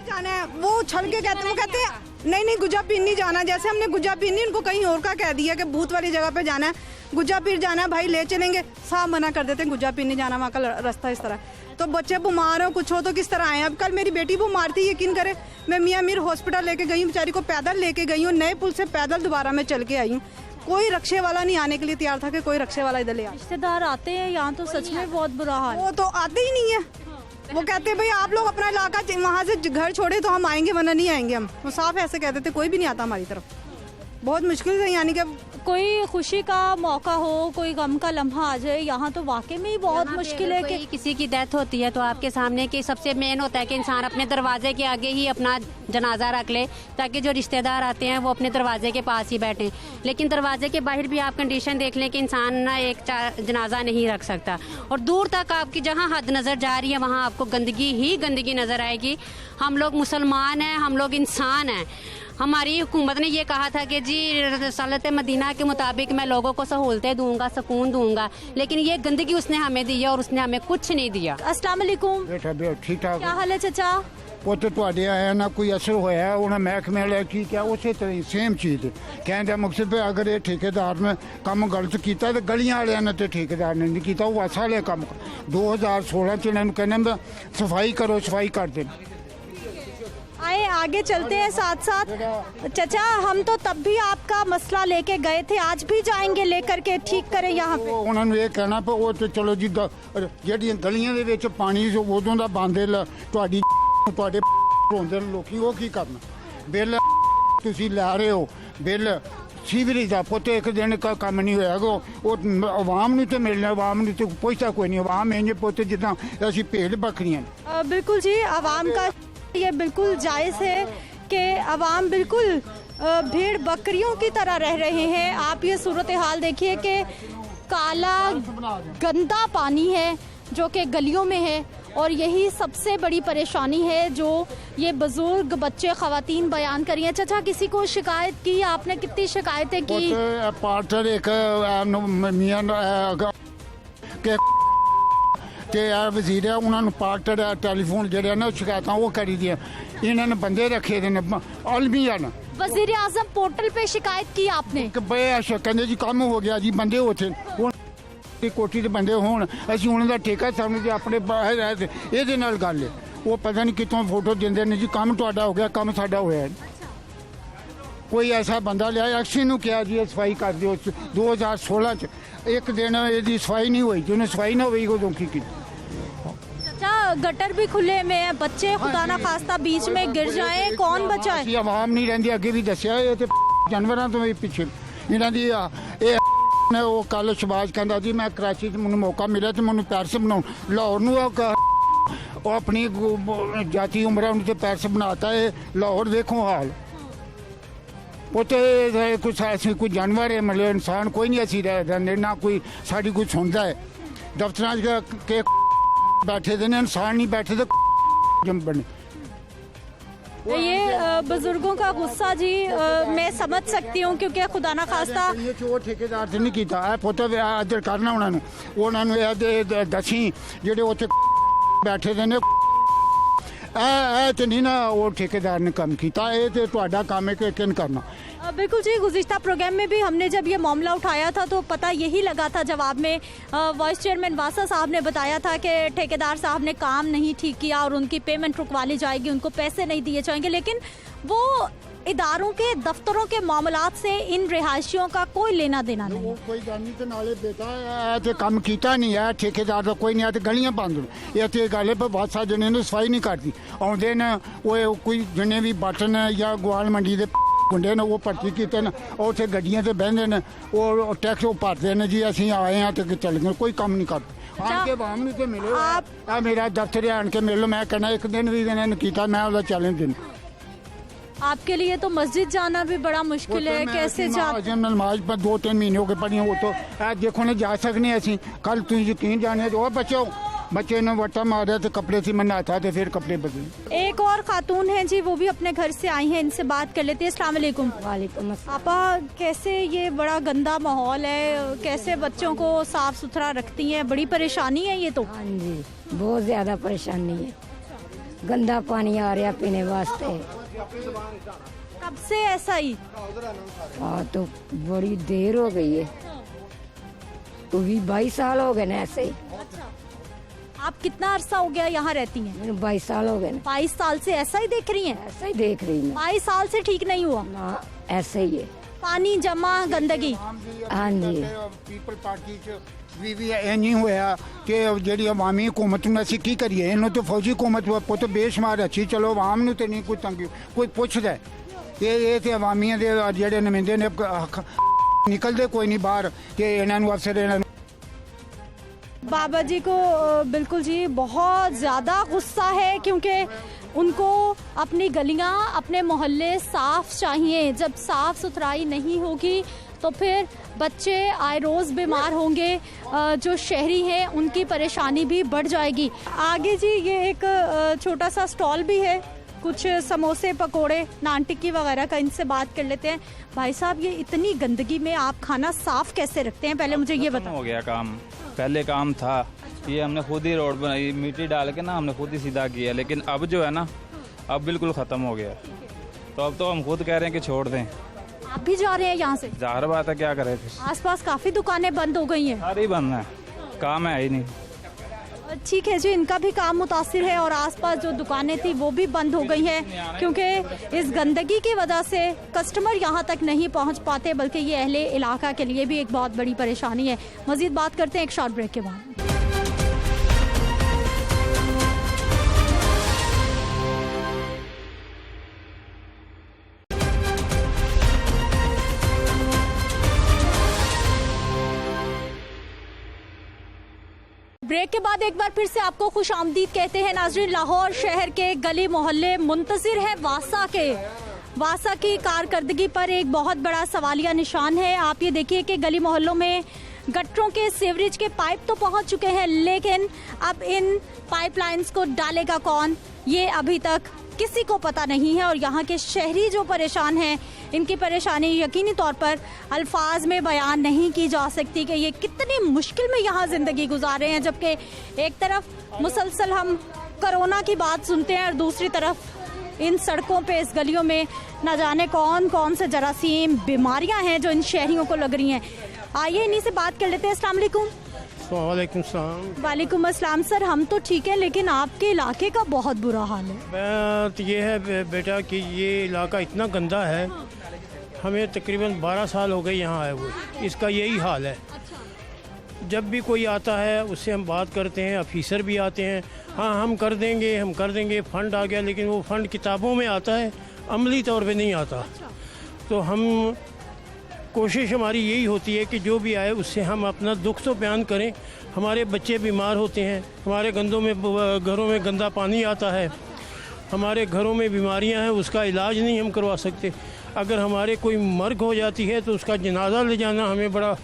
जाना है, वो उछल के कहते, वो कहते हैं नहीं गुज्जा पीर नहीं जाना, जैसे हमने गुज्जा पीर नहीं, उनको कहीं और का कह दिया कि भूत वाली जगह पे जाना है, गुज्जा पीर जाना है भाई, ले चलेंगे, साफ मना कर देते हैं, गुज्जा पीर नहीं जाना, वहाँ का रास्ता इस तरह। तो बच्चे बीमार हो, कुछ हो तो किस तरह आए? अब कल मेरी बेटी बीमार थी, यकीन करे, मैं मियाँ मीर हॉस्पिटल लेके गई हूँ, बेचारी को पैदल लेके गई हूँ, नए पुल से पैदल दोबारा मैं चल के आई हूँ, कोई रक्षे वाला नहीं आने के लिए तैयार था कि कोई रक्षे वाला इधर ले आए। रिश्तेदार आते हैं यहाँ तो सच में बहुत बुरा हाल। वो तो आते ही नहीं है, वो कहते हैं भाई आप लोग अपना इलाका वहाँ से घर छोड़े तो हम आएंगे, वरना नहीं आएंगे हम, वो साफ ऐसे कहते थे, कोई भी नहीं आता हमारी तरफ। बहुत मुश्किल से, यानी कि कोई खुशी का मौका हो, कोई गम का लम्हा आ जाए, यहाँ तो वाकई में ही बहुत मुश्किल है कि किसी की डेथ होती है तो आपके सामने कि सबसे मेन होता है कि इंसान अपने दरवाजे के आगे ही अपना जनाजा रख ले, ताकि जो रिश्तेदार आते हैं वो अपने दरवाजे के पास ही बैठें। लेकिन दरवाजे के बाहर भी आप कंडीशन देख लें कि इंसान ना एक जनाजा नहीं रख सकता, और दूर तक आपकी जहाँ हद नज़र जा रही है वहाँ आपको गंदगी ही गंदगी नज़र आएगी। हम लोग मुसलमान हैं, हम लोग इंसान हैं, हमारी हुकूमत ने ये कहा था कि जी रसूलत मदीना के मुताबिक मैं लोगों को सहूलतें दूंगा, सुकून दूंगा, लेकिन ये गंदगी उसने हमें दी है और उसने हमें कुछ नहीं दिया। अस्सलाम वालेकुम। ठीक ठाक क्या हाल है चाचा? ਪੁੱਤ ਤੁਹਾਡੇ ਆਇਆ ਨਾ ਕੋਈ ਅਸਰ ਹੋਇਆ ਉਹਨਾਂ ਮਹਿਕਮੇ ਵਾਲੇ ਕੀ ਕਿਹਾ ਉਸੇ ਤਰ੍ਹਾਂ ਹੀ ਸੇਮ ਚੀਜ਼ ਕਹਿੰਦਾ ਮਕਸਦ ਹੈ ਅਗਰ ਇਹ ਠੇਕੇਦਾਰ ਨੇ ਕੰਮ ਗਲਤ ਕੀਤਾ ਤੇ ਗਲੀਆਂ ਵਾਲਿਆਂ ਨੇ ਤੇ ਠੇਕੇਦਾਰ ਨੇ ਨਹੀਂ ਕੀਤਾ, ਉਹ ਵਾਸਾ ਵਾਲੇ ਕੰਮ 2016 ਚ ਇਹਨਾਂ ਨੂੰ ਕਹਿੰਦੇ ਸਫਾਈ ਕਰੋ, ਸਫਾਈ ਕਰ ਦੇਣ। आए आगे चलते हैं साथ साथ। चाचा हम तो तब भी आपका मसला लेके गए थे, आज भी जाएंगे लेकर के ठीक करें यहाँ पे। ਉਹਨਾਂ ਨੂੰ ਇਹ ਕਹਿਣਾ ਪਾ ਉਹ ਤੇ ਚਲੋ ਜੀ ਜਿਹੜੀਆਂ ਗਲੀਆਂ ਦੇ ਵਿੱਚ ਪਾਣੀ ਉਦੋਂ ਦਾ ਬੰਦੇ ਤੁਹਾਡੇ ਹੁੰਦੇ ਲੋਕੀ ਉਹ ਕੀ ਕਰਨਾ, ਬਿੱਲ ਤੁਸੀਂ ਲਾ ਰਹੇ ਹੋ, ਬਿੱਲ ਸੀਵਰੇਜ ਦਾ ਪੁੱਤ ਇੱਕ ਦਿਨ ਦਾ ਕੰਮ ਨਹੀਂ ਹੋਇਆਗਾ, ਉਹ ਆਵਾਮ ਨੂੰ ਤੇ ਮਿਲਣਾ, ਆਵਾਮ ਨੂੰ ਤੇ ਪੁੱਛਦਾ ਕੋਈ ਨਹੀਂ, ਆਵਾਮ ਇੰਜ ਪੁੱਤ ਜਿੱਦਾਂ ਅਸੀਂ ਭੇਡ ਬੱਕਰੀਆਂ। बिल्कुल जी, आवाम का ये बिल्कुल जायज़ है कि आवाम बिल्कुल भेड़ बकरियों की तरह रह रहे हैं। आप ये सूरत हाल देखिए कि काला गंदा पानी है जो कि गलियों में है और यही सबसे बड़ी परेशानी है जो ये बुजुर्ग बच्चे ख़वातीन बयान करी हैं। चाचा किसी को शिकायत की आपने? कितनी शिकायतें की? पार्टर एक मियां के वजीर है उन्होंने पार्टर टेलीफोन जड़े ना शिकायत वो करी दी, इन्होंने बंदे रखे ने अलमिया ने। वजीर आजम पोर्टल पे शिकायत की आपने? कहते जी काम हो गया जी, बंदे उथे कोठी के बंदे होन असी उन्होंने ठेका समझते अपने ये गल है, वो पता नहीं कितों फोटो देंगे ने जी काम तुहाडा हो गया, काम साडा होया। कोई ऐसा बंदा लिया एक्सी नूं किया जी सफाई कर दिओ, 2016 च एक दिन यदि सफाई नहीं हुई जो सफाई ना हुई उदों की। चाचा गटर भी खुले में है, बच्चे खुदा ना खास्ता बीच में गिर जाए, कौन बचाए? आवाम नहीं रहिंदी, अगे भी दसिया जानवरों तो भी पिछे इन्हां दी ने वो कल शबाज कहता जी मैं कराची मैं मौका मिला तो मैं पैरिस बनाऊँ, लाहौर में वो अपनी जाति उम्र उन्होंने पैरिस बनाता है, लाहौर देखो हाल उत्ते कुछ ऐसी कोई जानवर है मतलब इंसान कोई नहीं ऐसी रह ना कोई साड़ी कुछ सुनता है, दफ्तर के बैठे थे इंसान नहीं बैठे तो बने। ये बुजुर्गों का गुस्सा जी मैं समझ सकती हूँ क्योंकि खुदा ना खास्ता ठेकेदार से नहीं किया पुत अदर करना उन्होंने दसी जेडे उत्थे बैठे थे तो नहीं ना वो ठेकेदार ने काम किया, ये तो तुहाडा काम है कि किन करना। बिल्कुल जी, गुज़िश्ता प्रोग्राम में भी हमने जब ये मामला उठाया था तो पता यही लगा था, जवाब में वाइस चेयरमैन वासा साहब ने बताया था कि ठेकेदार साहब ने काम नहीं ठीक किया और उनकी पेमेंट रुकवा ली जाएगी, उनको पैसे नहीं दिए जाएंगे, लेकिन वो इदारों के दफ्तरों के मामलात से इन रिहायशियों का कोई लेना देना नहीं। कोई गल नहीं, नाले बेटा तो काम किया नहीं है ठेकेदार का कोई नहीं है, तो गलियां बंद ये तो गल है, बहुत सारे जने ने सफाई नहीं करती आते न वो कोई जने भी बटन या ग्वाल मंडी के गुंडे ने वो भर्ती किए न उत्थे गड्डियां ते बहते हैं, वो टैक्स भरते हैं जी असीं आए हैं तो चल गए, कोई काम नहीं करते। आन के आवाम नूं ते मिलो, आ मेरा दफ्तर आन के मिलो, मैं कहना एक दिन भी इन्होंने किया मैं उसका चैलेंज देना। आपके लिए तो मस्जिद जाना भी बड़ा मुश्किल है, कैसे नमाज पर 2-3 महीने हो गए पढ़ी, वो तो देखो ना जा सकने असी, कल तुम यकीन जाने तो बच्चे ने वट्टा मारा तो कपड़े से मनाता तो फिर कपड़े बदले। एक और खातून है जी, वो भी अपने घर से आई हैं, इनसे बात कर लेते हैं। अस्सलाम वालेकुम। वालेकुम। आपा कैसे ये बड़ा गंदा माहौल है, कैसे बच्चों को साफ सुथरा रखती हैं, बड़ी परेशानी है ये तो? हाँ जी बहुत ज्यादा परेशानी है, गंदा पानी आ रहा पीने वास्ते। कब से ऐसा ही? हाँ तो बड़ी देर हो गई है, तो भी 22 साल हो गए ना ऐसे ही। आप कितना अरसा हो गया यहाँ रहती हैं? 22 साल हो गए। 22 साल से ऐसा ही देख रही हैं? ऐसा ही देख रही हूँ। 22 साल से ठीक नहीं हुआ ना, ऐसे ही है, पानी जमा गंदगी। हाँ जी पीपल पार्टी भी नहीं होया कि जी अवामी हुकूमत ने असी की करिए, इन्हों तो फौजी हुकूमत पुत बेशुमार अच्छी, चलो अवाम नूं ते नहीं कोई तंगी कोई पुछदा, ये तो अवामियां दे जेडे नुमाइंदे ने निकलते कोई नहीं बाहर कि इन्हों अफसर। बाबा जी को बिल्कुल जी बहुत ज़्यादा गुस्सा है क्योंकि उनको अपनी गलियां अपने मोहल्ले साफ चाहिए, जब साफ सुथराई नहीं होगी तो फिर बच्चे आए रोज़ बीमार होंगे, जो शहरी हैं उनकी परेशानी भी बढ़ जाएगी। आगे जी ये एक छोटा सा स्टॉल भी है कुछ समोसे पकोड़े नान टिक्की वगैरह का, इनसे बात कर लेते हैं। भाई साहब, ये इतनी गंदगी में आप खाना साफ कैसे रखते हैं, पहले मुझे ये बताओ। हो गया काम, पहले काम था ये हमने खुद ही रोड बनाई, मिट्टी डाल के ना हमने खुद ही सीधा किया, लेकिन अब जो है ना अब बिल्कुल ख़त्म हो गया। तो अब तो हम खुद कह रहे हैं कि छोड़ दें। आप भी जा रहे हैं यहाँ से? ज़ाहिर बात है, क्या करें फिर। आसपास काफ़ी दुकानें बंद हो गई हैं। सारी बंद है, काम है ही नहीं। ठीक है जी, इनका भी काम मुतासिर है और आसपास जो दुकानें थी वो भी बंद हो गई हैं, क्योंकि इस गंदगी की वजह से कस्टमर यहाँ तक नहीं पहुँच पाते, बल्कि ये अहले इलाका के लिए भी एक बहुत बड़ी परेशानी है। मजीद बात करते हैं एक शॉर्ट ब्रेक के बाद। ब्रेक के बाद एक बार फिर से आपको खुश आमदीद कहते हैं नाज़रीन। लाहौर शहर के गली मोहल्ले मुंतज़िर है वासा के। वासा की कारकर्दगी पर एक बहुत बड़ा सवालिया निशान है। आप ये देखिए कि गली मोहल्लों में गटरों के सीवरेज के पाइप तो पहुंच चुके हैं, लेकिन अब इन पाइपलाइंस को डालेगा कौन, ये अभी तक किसी को पता नहीं है। और यहाँ के शहरी जो परेशान हैं, इनकी परेशानी यकीनी तौर पर अल्फाज में बयान नहीं की जा सकती कि ये कितनी मुश्किल में यहाँ ज़िंदगी गुजार रहे हैं। जबकि एक तरफ मुसलसल हम कोरोना की बात सुनते हैं और दूसरी तरफ इन सड़कों पे, इस गलियों में न जाने कौन कौन से जरासीम बीमारियाँ हैं जो इन शहरियों को लग रही हैं। आइए इन्हीं से बात कर लेते हैं। अस्सलाम वालेकुम। वालेकुम अस्सलाम। सर, हम तो ठीक है, लेकिन आपके इलाके का बहुत बुरा हाल है। बात ये है बेटा कि ये इलाका इतना गंदा है, हमें तकरीबन 12 साल हो गए यहाँ आए हुए, इसका यही हाल है। जब भी कोई आता है उससे हम बात करते हैं, ऑफिसर भी आते हैं, हाँ हम कर देंगे, फ़ंड आ गया, लेकिन वो फ़ंड किताबों में आता है, अमली तौर पे नहीं आता। तो हम कोशिश हमारी यही होती है कि जो भी आए उससे हम अपना दुख तो बयान करें। हमारे बच्चे बीमार होते हैं, हमारे घरों में गंदा पानी आता है, हमारे घरों में बीमारियां हैं, उसका इलाज नहीं हम करवा सकते। अगर हमारे कोई मर्ग हो जाती है तो उसका जनाजा ले जाना हमें बड़ा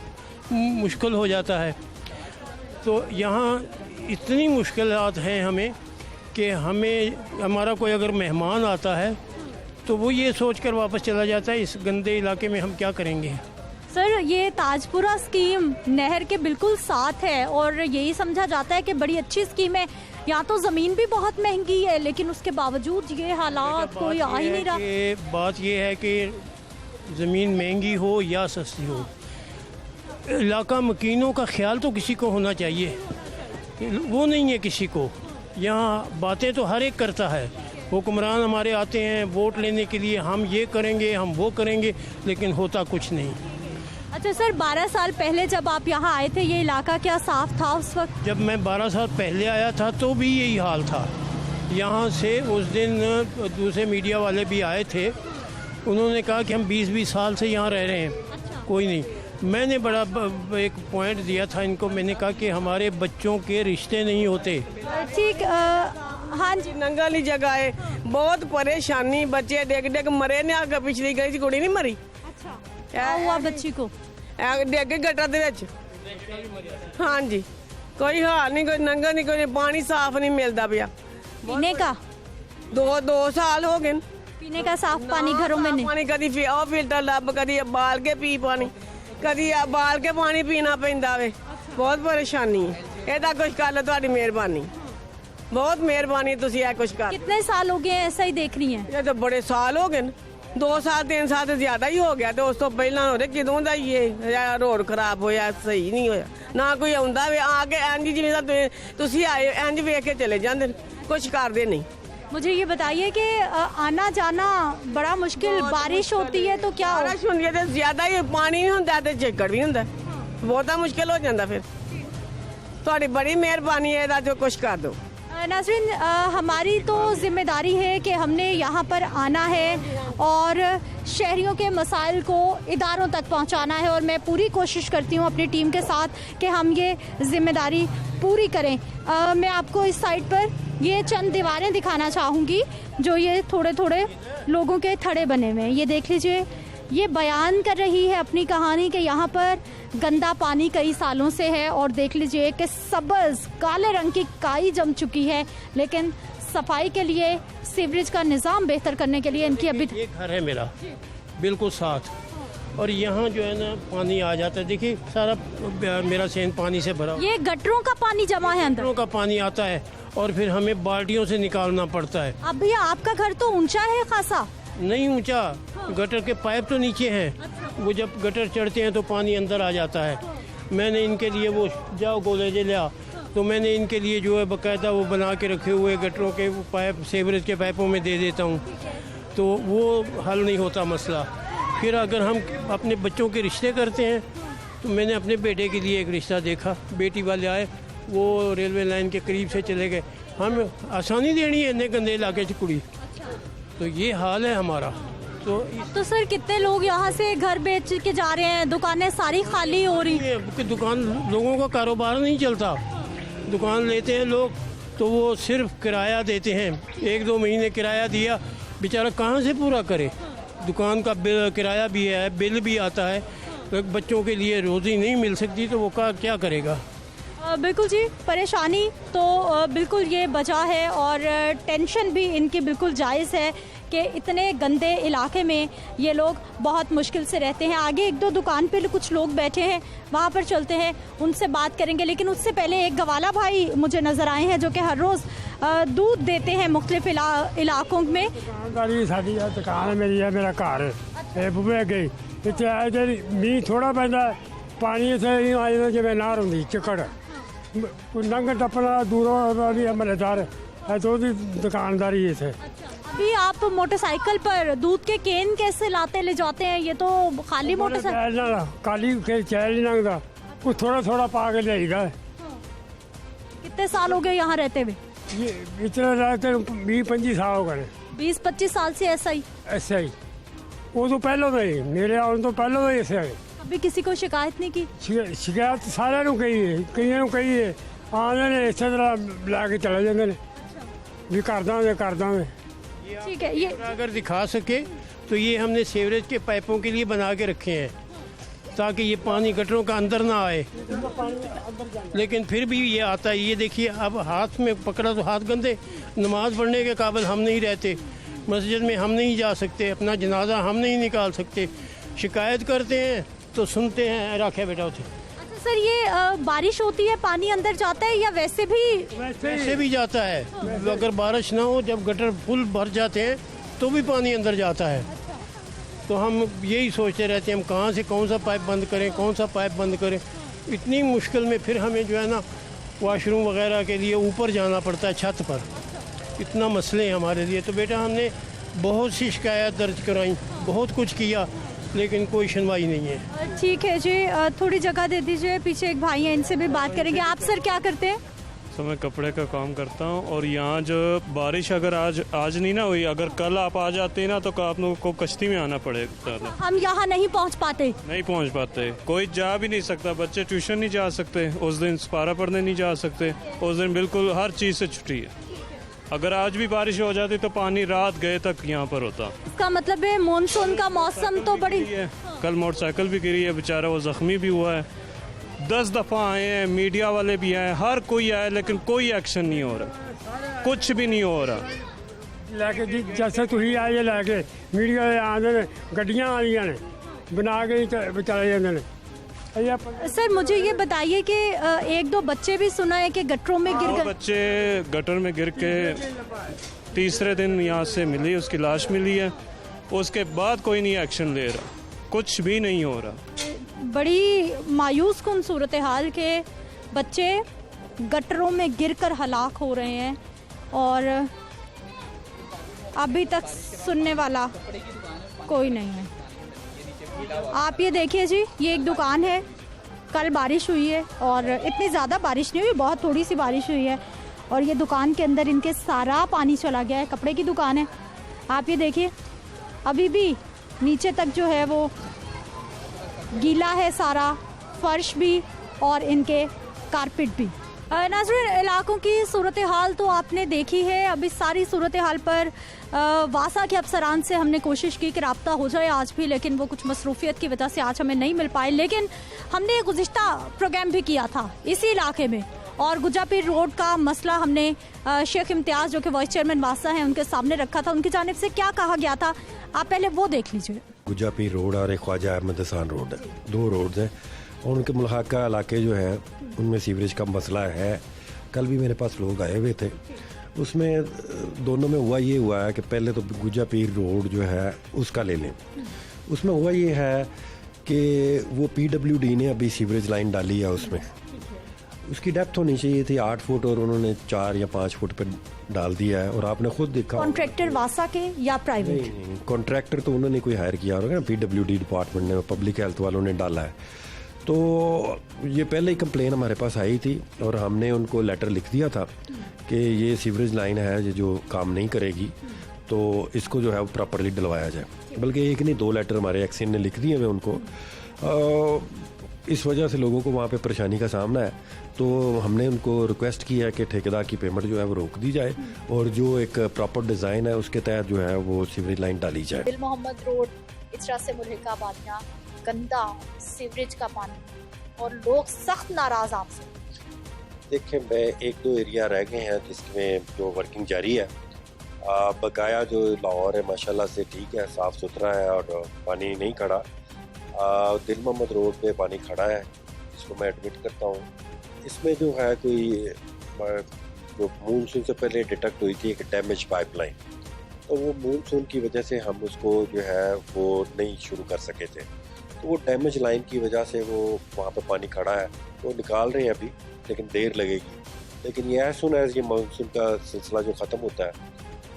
मुश्किल हो जाता है। तो यहाँ इतनी मुश्किलात हैं हमें कि हमारा कोई अगर मेहमान आता है तो वो ये सोचकर वापस चला जाता है, इस गंदे इलाके में हम क्या करेंगे। सर, ये ताजपुरा स्कीम नहर के बिल्कुल साथ है और यही समझा जाता है कि बड़ी अच्छी स्कीम है। यहाँ तो ज़मीन भी बहुत महंगी है, लेकिन उसके बावजूद ये हालात कोई आ ही नहीं रहा। बात ये है कि ज़मीन महंगी हो या सस्ती हो, इलाका मकीनों का ख्याल तो किसी को होना चाहिए, वो नहीं है किसी को। यहाँ बातें तो हर एक करता है, हुक्मरान हमारे आते हैं वोट लेने के लिए, हम ये करेंगे, हम वो करेंगे, लेकिन होता कुछ नहीं। अच्छा सर, 12 साल पहले जब आप यहाँ आए थे, ये इलाका क्या साफ था उस वक्त? जब मैं 12 साल पहले आया था तो भी यही हाल था। यहाँ से उस दिन दूसरे मीडिया वाले भी आए थे, उन्होंने कहा कि हम 20-20 साल से यहाँ रह रहे हैं। अच्छा। कोई नहीं, मैंने बड़ा एक पॉइंट दिया था इनको, मैंने कहा कि हमारे बच्चों के रिश्ते नहीं होते। ठीक, हाँ जी। नंगली जगह है, बहुत परेशानी, बच्चे डेग मरे ने। आगे पिछली गई थी कुड़ी नहीं मरी। अच्छा, क्या हुआ बच्ची को? डेग गटर दे विच। हाँ जी, कोई हाल नहीं, कोई नंगा नहीं, कोई पानी साफ नहीं मिलता पिया। पीने का 2 साल हो गए। पीने का साफ पानी घरों में नहीं। पानी कदी फिल्टर लब, कदी बाल के पी पानी, कदी बाल के पानी पीना पैंदा वे। बहुत परेशानी है, ਇਹਦਾ कुछ कर लो, ਤੁਹਾਡੀ मेहरबानी, बहुत मेहरबानी, तुसी ऐ कुछ कर। कितने साल हो गए ऐसा ही देख रही हैं? ये तो बड़े साल हो गए, 2 साल 3 साल से ज्यादा ही हो गया। तो उस तो पहला हो रहा किदों दा ये रोड खराब होया, सही नहीं होया, ना कोई आंदा वे आके इंज जिवें तुसी आए इंज वेख के चले जांदे, कुछ करदे नहीं। मुझे ये बताइए कि आना जाना बड़ा मुश्किल, बारिश होती है तो क्या? बारिश होती है तो ज्यादा ही पानी नहीं होता, तो चिक्कड़ भी होता, बहुत मुश्किल हो जाता। फिर थोड़ी बड़ी मेहरबानी है, जो कुछ कर दो। नाज़रीन, हमारी तो जिम्मेदारी है कि हमने यहाँ पर आना है और शहरियों के मसाइल को इदारों तक पहुँचाना है, और मैं पूरी कोशिश करती हूँ अपनी टीम के साथ कि हम ये जिम्मेदारी पूरी करें। मैं आपको इस साइड पर ये चंद दीवारें दिखाना चाहूँगी जो ये थोड़े थोड़े लोगों के थड़े बने हुए हैं। ये देख लीजिए, ये बयान कर रही है अपनी कहानी कि यहाँ पर गंदा पानी कई सालों से है, और देख लीजिए कि सब्ज़ काले रंग की काई जम चुकी है, लेकिन सफाई के लिए, सीवरेज का निज़ाम बेहतर करने के लिए इनकी अभी एक घर है मेरा बिल्कुल साथ, और यहाँ जो है ना पानी आ जाता है। देखिए सारा मेरा सेन पानी से भरा, ये गटरों का पानी जमा है अंदर, गटरों का पानी आता है और फिर हमें बाल्टियों से निकालना पड़ता है। अब भैया आपका घर तो ऊंचा है खासा? नहीं ऊंचा, गटर के पाइप तो नीचे हैं, वो जब गटर चढ़ते हैं तो पानी अंदर आ जाता है। मैंने इनके लिए वो जाओ गोलेजे लिया, तो मैंने इनके लिए जो है बाकायदा वो बना के रखे हुए गटरों के पाइप सीवरेज के पाइपों में दे देता हूँ, तो वो हल नहीं होता मसला। फिर अगर हम अपने बच्चों के रिश्ते करते हैं तो मैंने अपने बेटे के लिए एक रिश्ता देखा, बेटी वाले आए, वो रेलवे लाइन के करीब से चले गए, हम आसानी देनी है इतने गंदे इलाके से कुड़ी, तो ये हाल है हमारा। तो सर कितने लोग यहाँ से घर बेच के जा रहे हैं, दुकानें सारी खाली हो रही हैं? दुकान, लोगों का कारोबार नहीं चलता, दुकान लेते हैं लोग तो वो सिर्फ किराया देते हैं, 1-2 महीने किराया दिया, बेचारा कहाँ से पूरा करे, दुकान का बिल किराया भी है, बिल भी आता है, तो बच्चों के लिए रोज़ी नहीं मिल सकती तो वो क्या करेगा। बिल्कुल जी, परेशानी तो बिल्कुल ये वजह है और टेंशन भी इनकी बिल्कुल जायज़ है कि इतने गंदे इलाके में ये लोग बहुत मुश्किल से रहते हैं। आगे 1-2 दुकान पे कुछ लोग बैठे हैं, वहाँ पर चलते हैं, उनसे बात करेंगे, लेकिन उससे पहले एक गवाला भाई मुझे नज़र आए हैं जो कि हर रोज़ दूध देते हैं मुख्तलिफ इलाकों में। दुकान है मेरी, है मेरा घर है बुबे गई मीह थोड़ा पैदा पानी से आ जाता जिवें नहर होंदी चिकड़, लंघ टप्पना दूरों महलेदार है तो दुकानदारी इतने। अभी आप मोटरसाइकिल पर दूध के केन कैसे लाते ले जाते हैं? ये तो खाली मोटरसाइकिल खाली चैल नहीं लंघदा, कुछ थोड़ा पा के लेगा। कितने साल हो गए यहाँ रहते हुए? ये इतना रहते 20-25 साल हो गए। 20-25 साल से ऐसा ही? वो तो पहले तो ही मेरे आने तो पहले तो ऐसे है। अभी किसी को शिकायत नहीं की? शिकायत सारे कही है, कई है आने ने इस तरह लैके चले जाते हैं भी करदा में। ठीक है, ये अगर दिखा सके तो ये हमने सीवरेज के पाइपों के लिए बना के रखे हैं ताकि ये पानी गटरों का अंदर ना आए, लेकिन फिर भी ये आता है। ये देखिए अब हाथ में पकड़ा तो हाथ गंदे, नमाज पढ़ने के काबिल हम नहीं रहते, मस्जिद में हम नहीं जा सकते, अपना जनाजा हम नहीं निकाल सकते, शिकायत करते हैं तो सुनते हैं रखे बेटा उसे। अच्छा सर, ये बारिश होती है पानी अंदर जाता है या वैसे भी जाता है? अगर बारिश ना हो, जब गटर फुल भर जाते हैं तो भी पानी अंदर जाता है, तो हम यही सोचते रहते हैं हम कहाँ से कौन सा पाइप बंद करें। इतनी मुश्किल में फिर हमें जो है ना वॉशरूम वगैरह के लिए ऊपर जाना पड़ता है छत पर, इतना मसले हैं हमारे लिए। तो बेटा हमने बहुत सी शिकायत दर्ज कराई, बहुत कुछ किया, लेकिन कोई सुनवाई नहीं है। ठीक है जी, थोड़ी जगह दे दीजिए, पीछे एक भाई हैं, इनसे भी बात करेंगे। आप सर क्या करते हैं? तो मैं कपड़े का काम करता हूँ, और यहाँ जो बारिश अगर आज नहीं ना हुई, अगर कल आप आ जाते हैं ना तो आप लोगों को कश्ती में आना पड़ेगा। हम यहाँ नहीं पहुँच पाते, कोई जा भी नहीं सकता, बच्चे ट्यूशन नहीं जा सकते, उस दिन पारा पढ़ने नहीं जा सकते, उस दिन बिल्कुल हर चीज़ से छुट्टी है। अगर आज भी बारिश हो जाती तो पानी रात गए तक यहाँ पर होता। इसका मतलब है मानसून का मौसम तो बड़ी है। कल मोटरसाइकिल भी गिरी है, बेचारा वो जख्मी भी हुआ है। 10 दफ़ा आए हैं, मीडिया वाले भी आए, हर कोई आए, लेकिन कोई एक्शन नहीं हो रहा, कुछ भी नहीं हो रहा। लैके जैसे तुम आए लैके मीडिया आते हैं, गड्डियां आ रही ने बना के चले जाते हैं। सर मुझे ये बताइए कि 1-2 बच्चे भी सुना है कि गटरों में गिर गए। बच्चे गटर में गिर के तीसरे दिन यहाँ से मिली, उसकी लाश मिली है, उसके बाद कोई नहीं एक्शन ले रहा, कुछ भी नहीं हो रहा। बड़ी मायूस कुन सूरत हाल के बच्चे गटरों में गिरकर हलाक हो रहे हैं और अभी तक सुनने वाला कोई नहीं है। आप ये देखिए जी, ये एक दुकान है, कल बारिश हुई है और इतनी ज़्यादा बारिश नहीं हुई, बहुत थोड़ी सी बारिश हुई है और ये दुकान के अंदर इनके सारा पानी चला गया है। कपड़े की दुकान है, आप ये देखिए अभी भी नीचे तक जो है वो गीला है सारा, फर्श भी और इनके कारपेट भी। नाज़रीन, इलाकों की सूरत हाल तो आपने देखी है। अभी सारी सूरत हाल पर वासा के अफसरान से हमने कोशिश की कि रब्ता हो जाए आज भी, लेकिन वो कुछ मसरूफियत की वजह से आज हमें नहीं मिल पाए। लेकिन हमने गुज़िश्ता प्रोग्राम भी किया था इसी इलाके में और गुज्जापीर रोड का मसला हमने शेख इम्तियाज जो कि वाइस चेयरमैन वासा हैं उनके सामने रखा था। उनकी जानिब से क्या कहा गया था, आप पहले वो देख लीजिए। गुज्जापीर रोड और एक ख्वाजा अहमद हसान रोड है, 2 रोड्स हैं और उनके मुल्हाका इलाके जो है उनमें सीवरेज का मसला है। कल भी मेरे पास लोग आए हुए थे, उसमें दोनों में ये हुआ है कि पहले तो गुज्जापीर रोड जो है उसका ले लें। उसमें हुआ ये है कि वो PWD ने अभी सीवरेज लाइन डाली है, उसमें उसकी डेप्थ होनी चाहिए थी 8 फुट और उन्होंने 4 या 5 फुट पे डाल दिया है। और आपने खुद देखा कॉन्ट्रैक्टर वासा के या प्राइवेट? नहीं, कॉन्ट्रैक्टर तो उन्होंने कोई हायर किया होगा ना, PWD डिपार्टमेंट ने, पब्लिक हेल्थ वालों ने डाला है। तो ये पहले ही कंप्लेन हमारे पास आई थी और हमने उनको लेटर लिख दिया था कि ये सीवरेज लाइन है ये जो काम नहीं करेगी, तो इसको जो है वो प्रॉपरली डलवाया जाए। बल्कि एक नहीं 2 लेटर हमारे एक्सीन ने लिख दिए हुए उनको। इस वजह से लोगों को वहाँ पे परेशानी का सामना है, तो हमने उनको रिक्वेस्ट की है कि ठेकेदार की पेमेंट जो है वो रोक दी जाए और जो एक प्रॉपर डिज़ाइन है उसके तहत जो है वो सीवरेज लाइन डाली जाए। दिल मोहम्मद रोड इचरा से मुल्हिका वादियाँ, गंदा सीवरेज का पानी और लोग सख्त नाराज आपसे। देखिए, मैं 1-2 एरिया रह गए हैं जिसमें जो वर्किंग जारी है। बकाया जो लाहौर है माशाल्लाह से ठीक है, साफ़ सुथरा है और पानी नहीं खड़ा। दिल मोहम्मद रोड पे पानी खड़ा है, इसको मैं एडमिट करता हूँ। इसमें जो है कोई जो मानसून से पहले डिटेक्ट हुई थी एक डैमेज पाइपलाइन, तो वो मानसून की वजह से हम उसको जो है वो नहीं शुरू कर सके थे। तो वो डैमेज लाइन की वजह से वो वहाँ पे पानी खड़ा है, वो निकाल रहे हैं अभी, लेकिन देर लगेगी। लेकिन ये एज सुन एज ये मानसून का सिलसिला जो ख़त्म होता है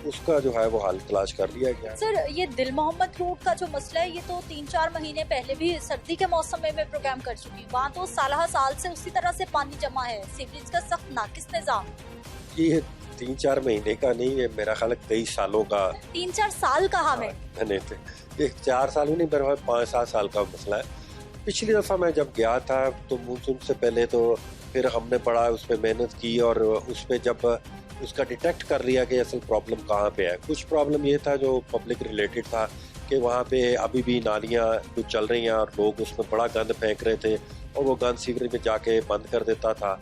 उसका जो है वो हाल तलाश कर लिया गया। सर, ये दिल मोहम्मद रोड का जो मसला है ये तो 3-4 महीने पहले भी सर्दी के मौसम में मैं प्रोग्राम कर चुकी हूँ। वहाँ तो साल से उसी तरह से पानी जमा है, सीवरेज का सख्त नाकिस निजाम। ये 3-4 महीने का नहीं है, मेरा ख्याल 23 सालों का। 3-4 साल कहा मैं? नहीं, 4 साल नहीं, मेरा 5-7 साल का मसला है। पिछली दफ़ा मैं जब गया था तो मानसून से पहले, तो फिर हमने बड़ा उस पर मेहनत की और उस पर जब उसका डिटेक्ट कर लिया कि असल प्रॉब्लम कहाँ पे है। कुछ प्रॉब्लम ये था जो पब्लिक रिलेटेड था कि वहाँ पे अभी भी नालियाँ जो चल रही हैं और लोग उसमें बड़ा गंद फेंक रहे थे और वो गंद सीवरेज में जाके बंद कर देता था।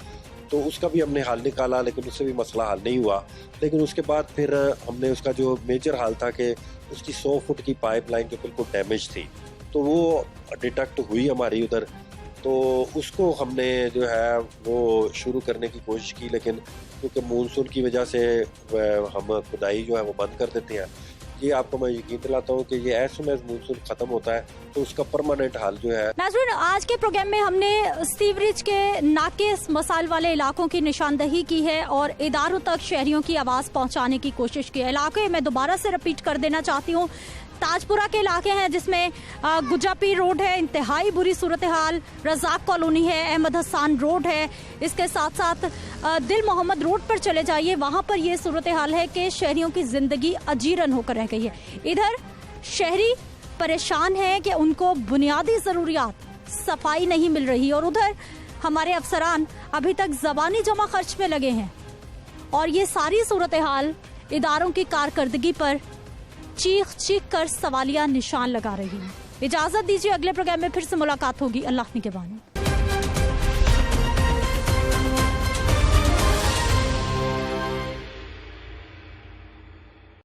तो उसका भी हमने हल निकाला, लेकिन उससे भी मसला हल नहीं हुआ। लेकिन उसके बाद फिर हमने उसका जो मेजर हाल था कि उसकी 100 फुट की पाइपलाइन जो बिल्कुल डैमेज थी, तो वो डिटेक्ट हुई हमारी उधर, तो उसको हमने जो है वो शुरू करने की कोशिश की। लेकिन क्योंकि मानसून की वजह से हम खुदाई जो है वो बंद कर देते हैं। ये आपको मैं यकीन दिलाता हूँ कि ये एज सुन एज मानसून खत्म होता है तो उसका परमानेंट हाल जो है। नाज़रीन, आज के प्रोग्राम में हमने सीवरेज के नाकिस मसाइल वाले इलाकों की निशानदही की है और इदारों तक शहरियों की आवाज़ पहुँचाने की कोशिश की है। इलाके मैं दोबारा से रिपीट कर देना चाहती हूँ, ताजपुरा के इलाके हैं जिसमें गुज्जापीर रोड है, इंतहाई बुरी सूरत हाल, रज़ाक कॉलोनी है, अहमद हसान रोड है, इसके साथ साथ दिल मोहम्मद रोड पर चले जाइए, वहाँ पर ये सूरत हाल है कि शहरियों की ज़िंदगी अजीरन होकर रह गई है। इधर शहरी परेशान हैं कि उनको बुनियादी ज़रूरियात, सफाई नहीं मिल रही और उधर हमारे अफसरान अभी तक ज़बानी जमा खर्च में लगे हैं और ये सारी सूरत हाल इदारों की कारकर्दगी पर चीख चीख कर सवालिया निशान लगा रही है। इजाजत दीजिए, अगले प्रोग्राम में फिर से मुलाकात होगी। अल्लाह निगहबान।